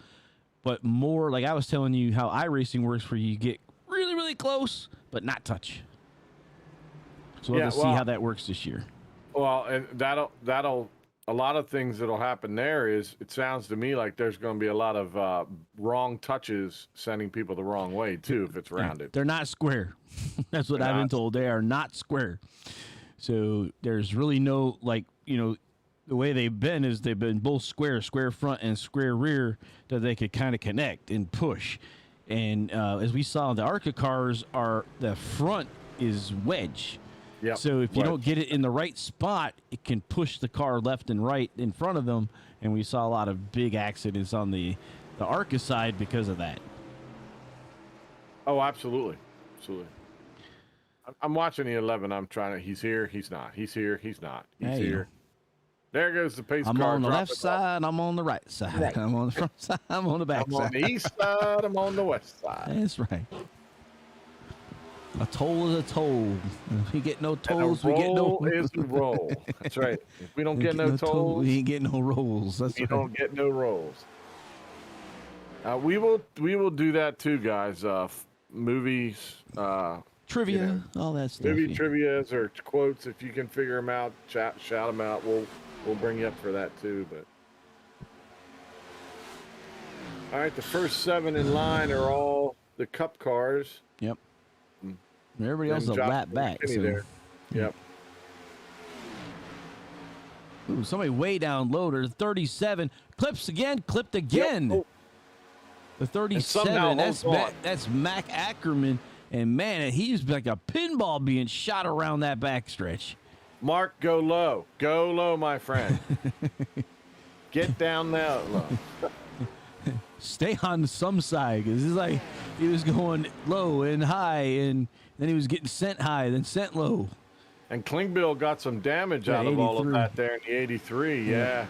but more like I was telling you how iRacing works, where you get really, really close, but not touch. So we'll have to see how that works this year. Well, and that'll a lot of things that'll happen there is, it sounds to me like there's going to be a lot of wrong touches sending people the wrong way too if it's rounded. They're not square. That's what I've been told. They are not square. So there's really no, like, you know, the way they've been is they've been both square front and square rear, that they could kind of connect and push. And as we saw, the ARCA cars the front is wedge. Yep. So if you don't get it in the right spot, it can push the car left and right in front of them. And we saw a lot of big accidents on the ARCA side because of that. Oh, absolutely. Absolutely. I'm watching the 11. I'm trying to. He's here. He's not. He's here. He's not. He's here. There goes the pace car. I'm on the left side. I'm on the right side. Right. I'm on the front side. I'm on the back side. I'm on the east side. I'm on the west side. That's right. A toll is a toll. If we get no tolls, we get no. Is a roll. That's right. If we don't get no tolls, we ain't getting no rolls. That's we don't get no rolls. We will do that too, guys. Movies. Trivia, all that stuff. Movie trivias or quotes, if you can figure them out, shout them out. We'll bring you up for that too. But all right, the first 7 in line are all the Cup cars. Yep. Everybody else is a lap back. So. There. Yep. Ooh, somebody way down low. There's 37. Clipped again. Yep. Oh. The 37. That's Mac Ackerman. And, man, he's like a pinball being shot around that backstretch. Mark, go low. Go low, my friend. Get down there low. Stay on some side, because it's like he was going low and high, and then he was getting sent high, then sent low. And Klingbeil got some damage out of all of that there in the 83. Yeah.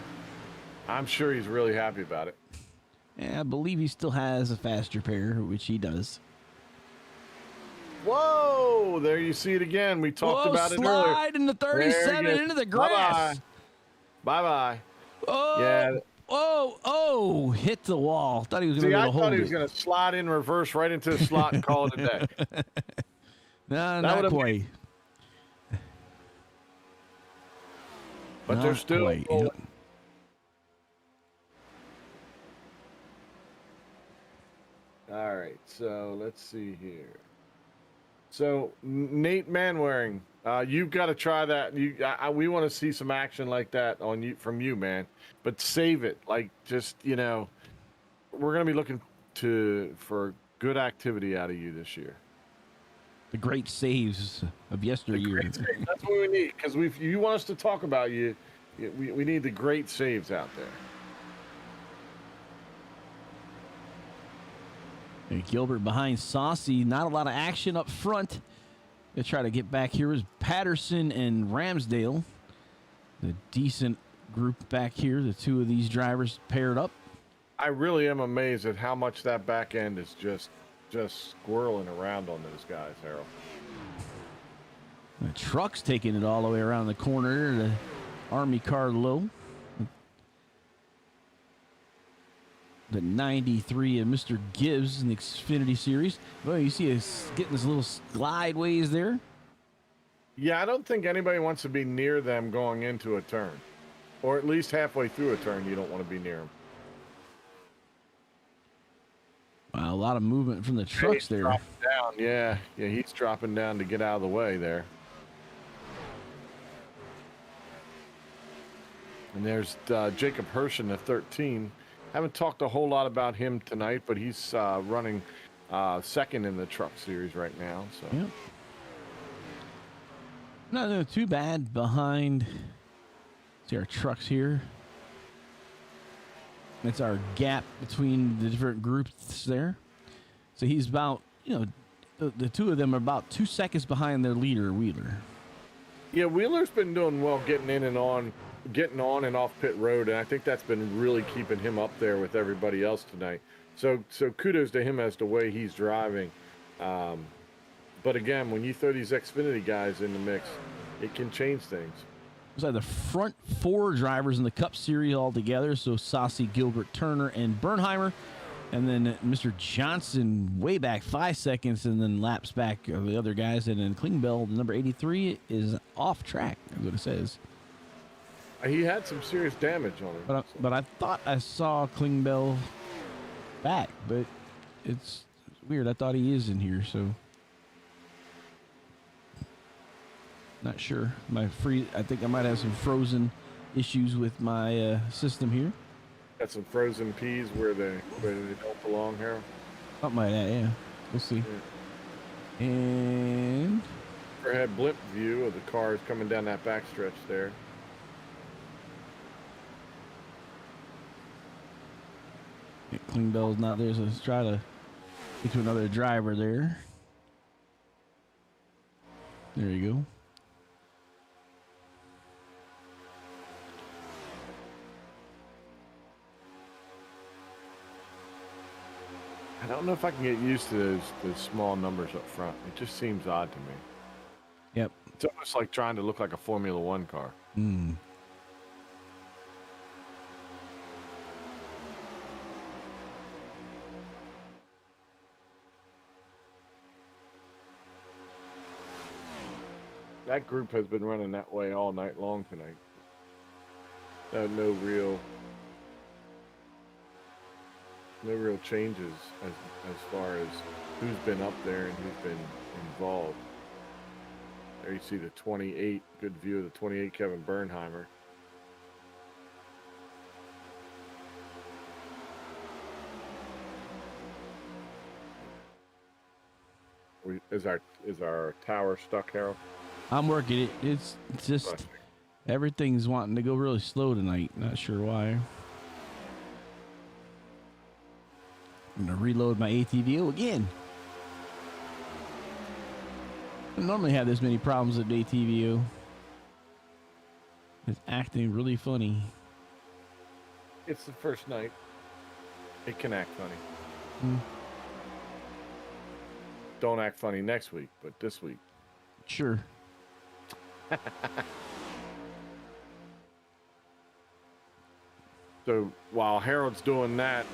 I'm sure he's really happy about it. Yeah, I believe he still has a faster pair, which he does. Whoa, there you see it again. We talked about it earlier. Slide in the 37 into the grass. Bye-bye. Oh, yeah. Oh, hit the wall. Thought he was going to hold it. I thought he was going to slide in reverse right into the slot and call it a day. No, not quite. But they're still. Yep. All right, so let's see here. So Nate Manwaring, you've got to try that. We want to see some action like that from you, man. But save it, like just we're going to be looking for good activity out of you this year. The great saves of yesteryear. That's what we need, because you want us to talk about you. We need the great saves out there. And Gilbert behind Saucy. Not a lot of action up front. They try to get back here is Peterson and Ramsdale. The decent group back here. The two of these drivers paired up. I really am amazed at how much that back end is just squirreling around on those guys, Harold. The truck's taking it all the way around the corner. The Army car low. The 93 and Mr. Gibbs in the Xfinity Series. Well, you see us getting this little slideways there. Yeah, I don't think anybody wants to be near them going into a turn. Or at least halfway through a turn, you don't want to be near them. Wow, a lot of movement from the trucks there. Dropping down. Yeah, he's dropping down to get out of the way there. And there's Jacob Hershin at 13. Haven't talked a whole lot about him tonight, but he's running second in the truck series right now. So. Yep. No, too bad behind. See our trucks here. That's our gap between the different groups there. So he's about, the two of them are about 2 seconds behind their leader, Wheeler. Yeah, Wheeler's been doing well getting on and off pit road, and I think that's been really keeping him up there with everybody else tonight. So kudos to him as the way he's driving. But again, when you throw these Xfinity guys in the mix, it can change things. It was the front 4 drivers in the Cup Series all together. So Saucy, Gilbert, Turner, and Bernheimer. And then Mr. Johnson way back 5 seconds, and then laps back the other guys. And then Klingbeil, number 83, is off track, is what it says. He had some serious damage on him. But I thought I saw Klingbeil back, but it's weird. I thought he is in here, so not sure. I think I might have some frozen issues with my system here. Got some frozen peas where they don't belong here. Something like that, yeah. We'll see. Yeah. And overhead blimp view of the cars coming down that backstretch there. Yeah, Klingbeil's not there, so let's try to get to another driver there. There you go. I don't know if I can get used to those small numbers up front. It just seems odd to me. Yep. It's almost like trying to look like a Formula One car. That group has been running that way all night long tonight. No real changes as far as who's been up there and who's been involved. There you see the 28, good view of the 28 Kevin Bernheimer. Is our tower stuck, Harold? I'm working it. It's just everything's wanting to go really slow tonight. Not sure why. I'm going to reload my ATVO again. I don't normally have this many problems with ATVO. It's acting really funny. It's the first night. It can act funny. Don't act funny next week, but this week. Sure. So while Harold's doing that,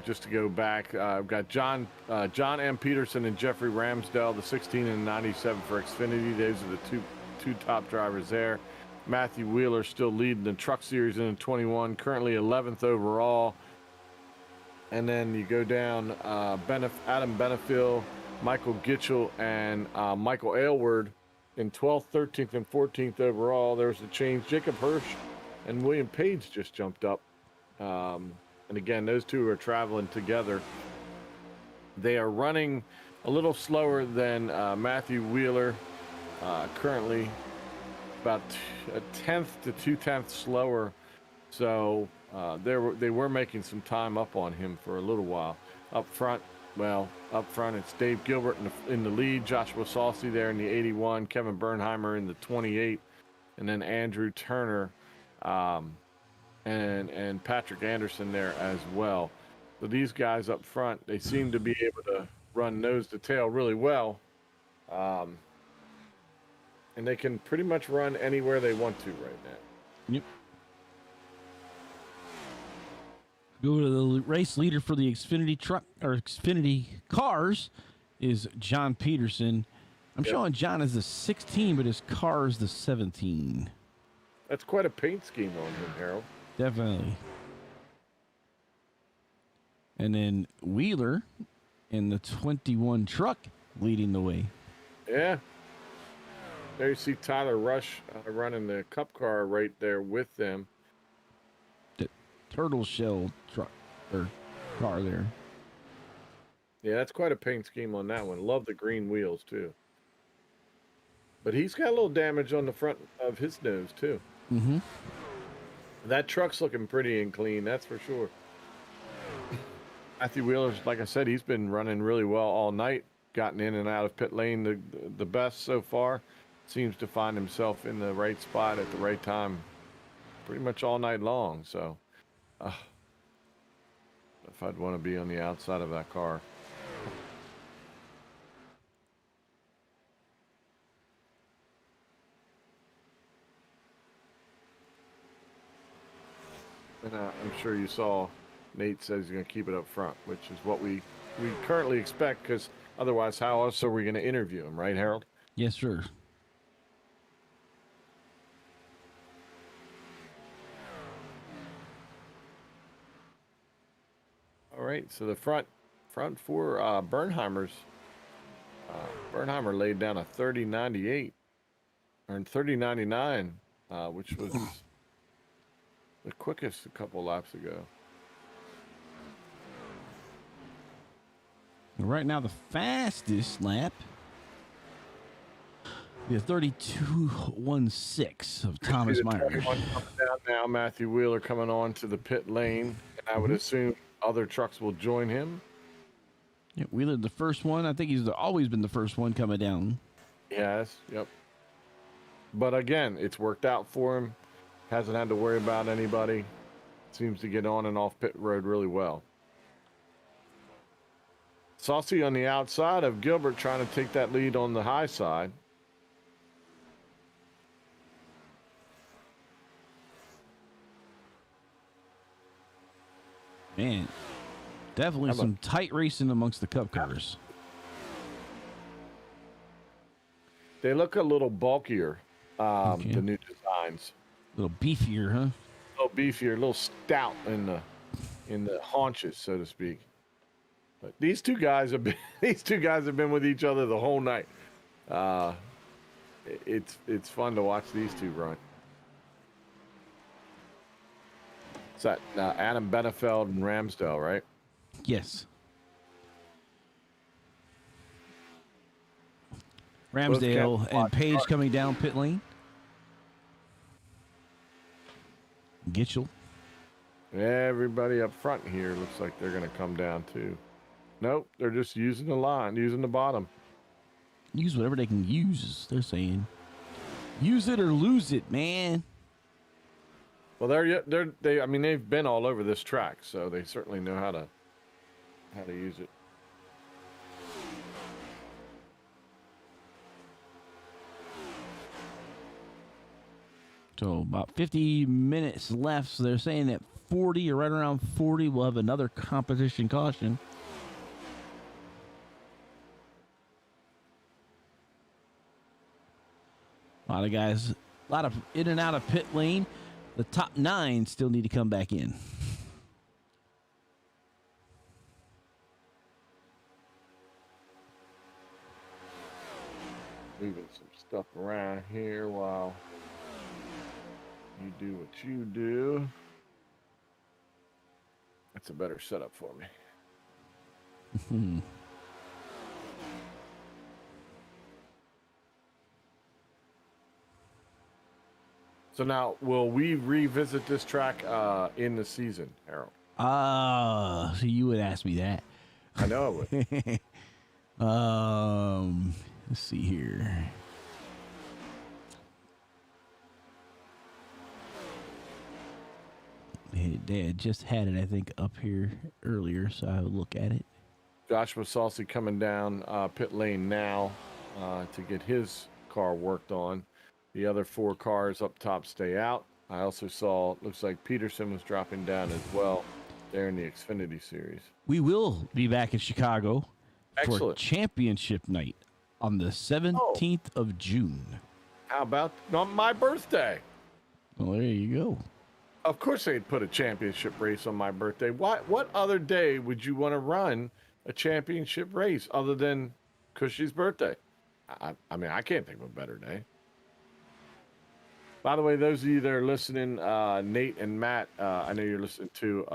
just to go back, I've got John M. Peterson and Jeffrey Ramsdell, the 16 and 97 for Xfinity. Those are the two top drivers there. Matthew Wheeler still leading the Truck Series in the 21, currently 11th overall. And then you go down Adam Benefiel, Michael Gitchell, and Michael Aylward in 12th, 13th, and 14th overall. There's a change. Jacob Hirsch and William Page just jumped up. And again, those two are traveling together. They are running a little slower than Matthew Wheeler, currently about a tenth to 2/10 slower. So they were making some time up on him for a little while. Up front, it's Dave Gilbert in the lead, Joshua Saucy there in the 81, Kevin Bernheimer in the 28, and then Andrew Turner and Patrick Anderson there as well. So these guys up front, they seem to be able to run nose to tail really well. And they can pretty much run anywhere they want to right now. Yep. Go to the race leader for the Xfinity truck or Xfinity cars is John Peterson. I'm showing John as the 16, but his car is the 17. That's quite a paint scheme on him, Harold. Definitely. And then Wheeler in the 21 truck leading the way. Yeah. There you see Tyler Rush running the Cup car right there with them. The turtle shell truck or car there. Yeah, that's quite a paint scheme on that one. Love the green wheels too. But he's got a little damage on the front of his nose, too. Mm-hmm. That truck's looking pretty and clean, that's for sure. Matthew Wheeler's, like I said, he's been running really well all night, gotten in and out of pit lane the best so far. Seems to find himself in the right spot at the right time pretty much all night long. So, if I'd want to be on the outside of that car. And I'm sure you saw Nate says he's going to keep it up front, which is what we currently expect, because otherwise how else are we going to interview him, right, Harold? Yes, sir. All right, so the front for Bernheimer's. Bernheimer laid down a 30.98 or 30.99, which was the quickest a couple laps ago. Right now, the fastest lap is 32.16 of Thomas Myers. Down now, Matthew Wheeler coming on to the pit lane, and I would assume other trucks will join him. Yeah, Wheeler, the first one. I think he's always been the first one coming down. Yes, yep. But again, it's worked out for him. Hasn't had to worry about anybody. Seems to get on and off pit road really well. Saucy on the outside of Gilbert, trying to take that lead on the high side. Man, definitely some tight racing amongst the cup cars. They look a little bulkier, the new designs. A little beefier, huh? A little beefier, a little stout in the haunches, so to speak. But these two guys have been with each other the whole night. It's fun to watch these two run. It's that Adam Benefeld and Ramsdale, right? Yes. Ramsdale and Page coming down pit lane. Gitchell. Everybody up front here looks like they're going to come down too. Nope, they're just using the line, using the bottom. Use whatever they can use, they're saying. Use it or lose it, man. Well, I mean, they've been all over this track, so they certainly know how to use it. So about 50 minutes left. So they're saying that 40 or right around 40, we'll have another competition caution. A lot of guys, a lot of in and out of pit lane. The top 9 still need to come back in. Moving some stuff around here while you do what you do. That's a better setup for me. So now, will we revisit this track in the season, Harold? So you would ask me that. I know I would. Let's see here. They had just had it, I think, up here earlier, so I would look at it. Joshua Saucy coming down pit lane now to get his car worked on. The other 4 cars up top stay out. I also saw, looks like Peterson was dropping down as well there in the Xfinity Series. We will be back in Chicago for Excellent. championship night on the 17th of June. How about on my birthday? Well, there you go. Of course they'd put a championship race on my birthday. What other day would you want to run a championship race other than Cushy's birthday? I mean, I can't think of a better day. By the way, those of you that are listening, Nate and Matt, I know you're listening to.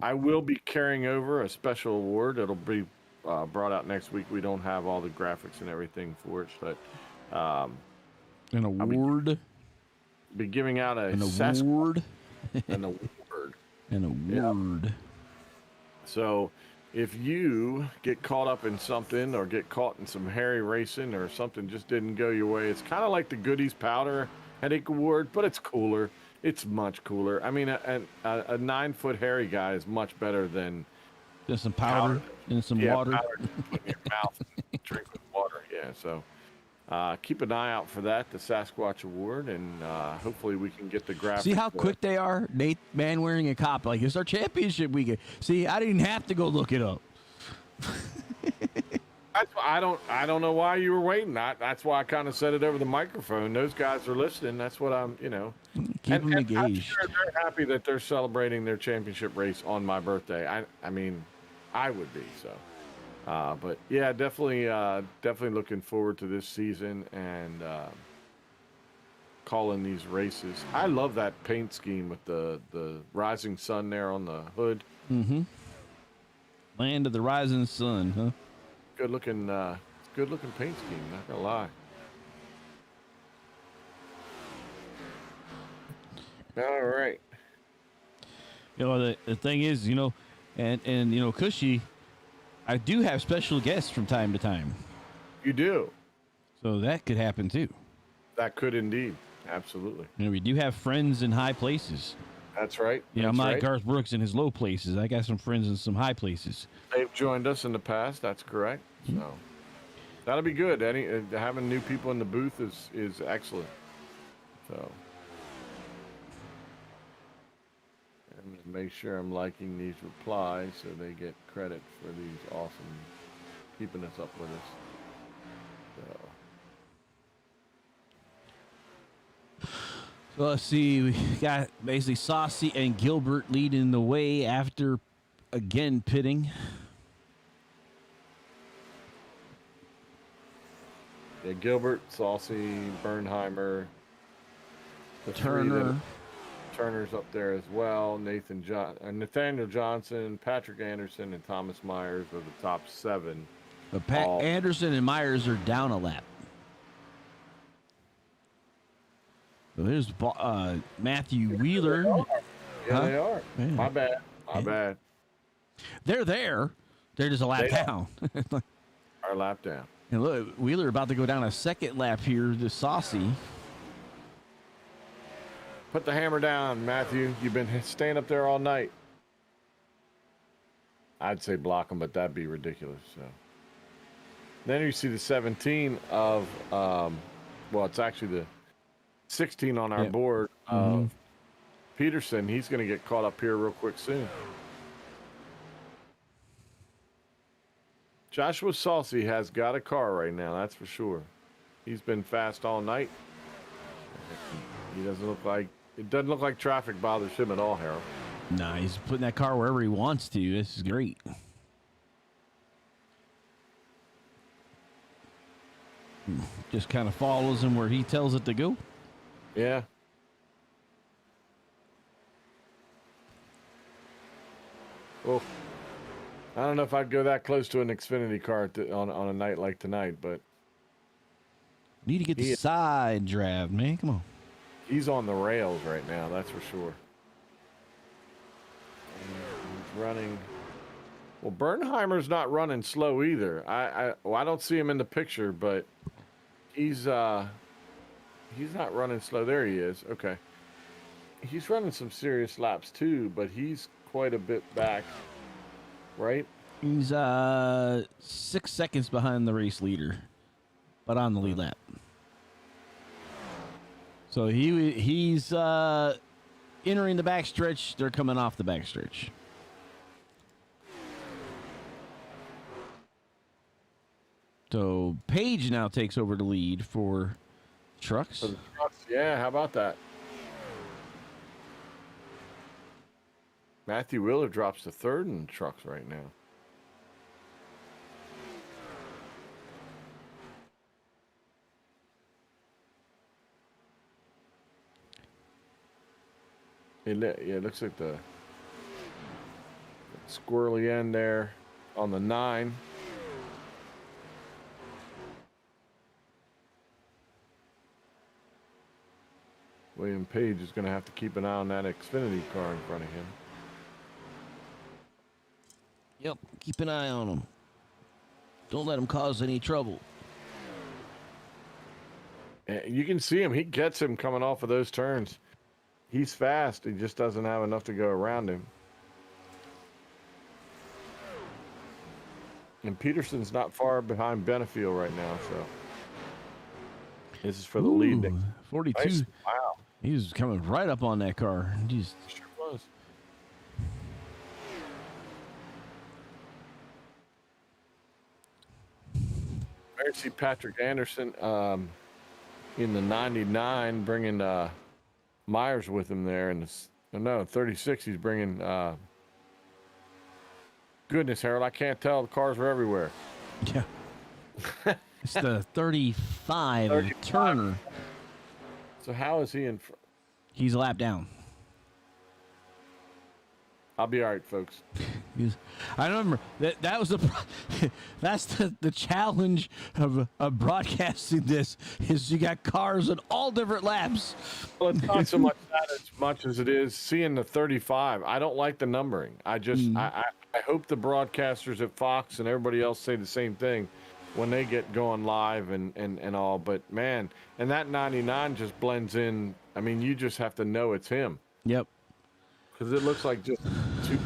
I will be carrying over a special award. It'll be brought out next week. We don't have all the graphics and everything for it, but An award. Be giving out An award. an award. An award. Yep. So if you get caught up in something or get caught in some hairy racing or something just didn't go your way, it's kind of like the Goodies Powder Headache Award, but it's cooler. It's much cooler. I mean, a 9-foot hairy guy is much better than Just some powder and some water. Powder to put in your mouth and drink with water. Yeah, so keep an eye out for that, the Sasquatch Award, and hopefully we can get the graphics. See how quick they are? Nate, man wearing a cop. Like, it's our championship weekend. See, I didn't have to go look it up. I don't know why you were waiting. That's why I kind of said it over the microphone. Those guys are listening. That's what I'm, Keep them and I'm engaged. sure they're happy that they're celebrating their championship race on my birthday. I mean, I would be so. But yeah, definitely looking forward to this season and calling these races. I love that paint scheme with the rising sun there on the hood. Mm-hmm. Land of the rising sun, huh? Good looking paint scheme. Not gonna lie. All right. The thing is, and Cushy, I do have special guests from time to time. You do. So that could happen too. That could indeed. Absolutely. We do have friends in high places. That's right. Yeah, I'm not Garth Brooks in his low places. I got some friends in some high places. They've joined us in the past. That's correct. So that'll be good. Having new people in the booth is excellent. So I'm gonna make sure I'm liking these replies so they get credit for these awesome keeping us up with us. So let's see. We got basically Saucy and Gilbert leading the way after again pitting. Yeah, Gilbert, Saucy, Bernheimer, the Turner. Turner's up there as well. Nathaniel Johnson, Patrick Anderson, and Thomas Myers are the top 7. But Anderson and Myers are down a lap. So there's Matthew Wheeler. Yeah, they are. Yeah. My bad. They're there. They're just a lap down. Our lap down. And look, Wheeler about to go down a second lap here to Saucy. Put the hammer down, Matthew. You've been staying up there all night. I'd say block him, but that'd be ridiculous. So then you see the 17 of, it's actually the 16 on our board of Peterson. He's going to get caught up here real quick soon. Joshua Saucy has got a car right now, that's for sure. He's been fast all night. It doesn't look like traffic bothers him at all, Harold. Nah, he's putting that car wherever he wants to. This is great. Just kind of follows him where he tells it to go. Yeah. Well, I don't know if I'd go that close to an Xfinity car on a night like tonight, but need to get the side drive, man. Come on. He's on the rails right now, that's for sure. He's running. Well, Bernheimer's not running slow either. I don't see him in the picture, but he's not running slow. There he is. Okay. He's running some serious laps too, but he's quite a bit back, right? He's 6 seconds behind the race leader, but on the lead lap. So he's entering the backstretch. They're coming off the backstretch. So Page now takes over the lead for trucks. Yeah, how about that? Matthew Wheeler drops to 3rd in trucks right now. It looks like the squirrely end there on the 9. William Page is going to have to keep an eye on that Xfinity car in front of him. Yep, keep an eye on him. Don't let him cause any trouble. And you can see him. He gets him coming off of those turns. He's fast. He just doesn't have enough to go around him. And Peterson's not far behind Benefield right now, so this is for the lead. 42. Nice. Wow. He was coming right up on that car. Jeez. Sure was. There you see Patrick Anderson in the 99 bringing Myers with him there. And no, 36 he's bringing goodness, Harold, I can't tell. The cars are everywhere. Yeah. It's the 35 Turner. So how is he in front? He's a lap down. I'll be all right, folks. I remember that was that's the challenge of broadcasting this is you got cars in all different laps. Well, it's not so much that as much as it is seeing the 35. I don't like the numbering. I just I hope the broadcasters at Fox and everybody else say the same thing when they get going live and all. But man, and that 99 just blends in. I mean, you just have to know it's him. Yep. Because it looks like just two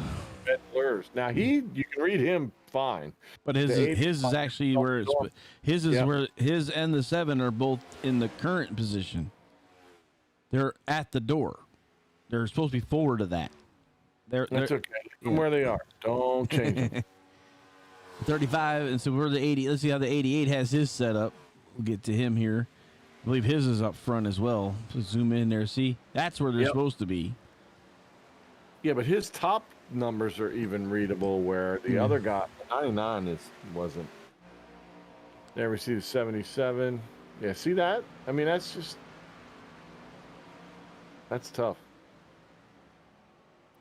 red blurs. Now you can read him fine, but his is actually where it's his is where his and the 7 are both in the current position. They're at the door. They're supposed to be forward of that. That's okay. From where they are, don't change them. 35, and so we're the 80. Let's see how the 88 has his set up. We'll get to him here. I believe his is up front as well. So zoom in there. See, that's where they're supposed to be. Yeah, but his top numbers are even readable where the other guy, the 99 wasn't. There we see the 77. Yeah, see that? I mean, that's tough.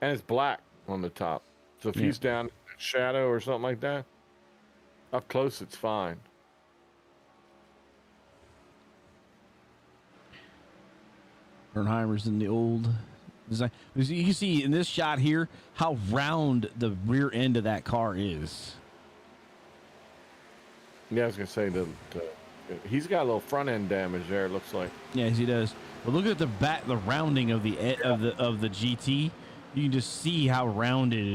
And it's black on the top. So if he's down in shadow or something like that, up close it's fine. Bernheimer's in the old design. You can see in this shot here how round the rear end of that car is. Yeah, I was gonna say he's got a little front end damage there. It looks like. Yes, he does. But look at the rounding of the GT. You can just see how rounded it is.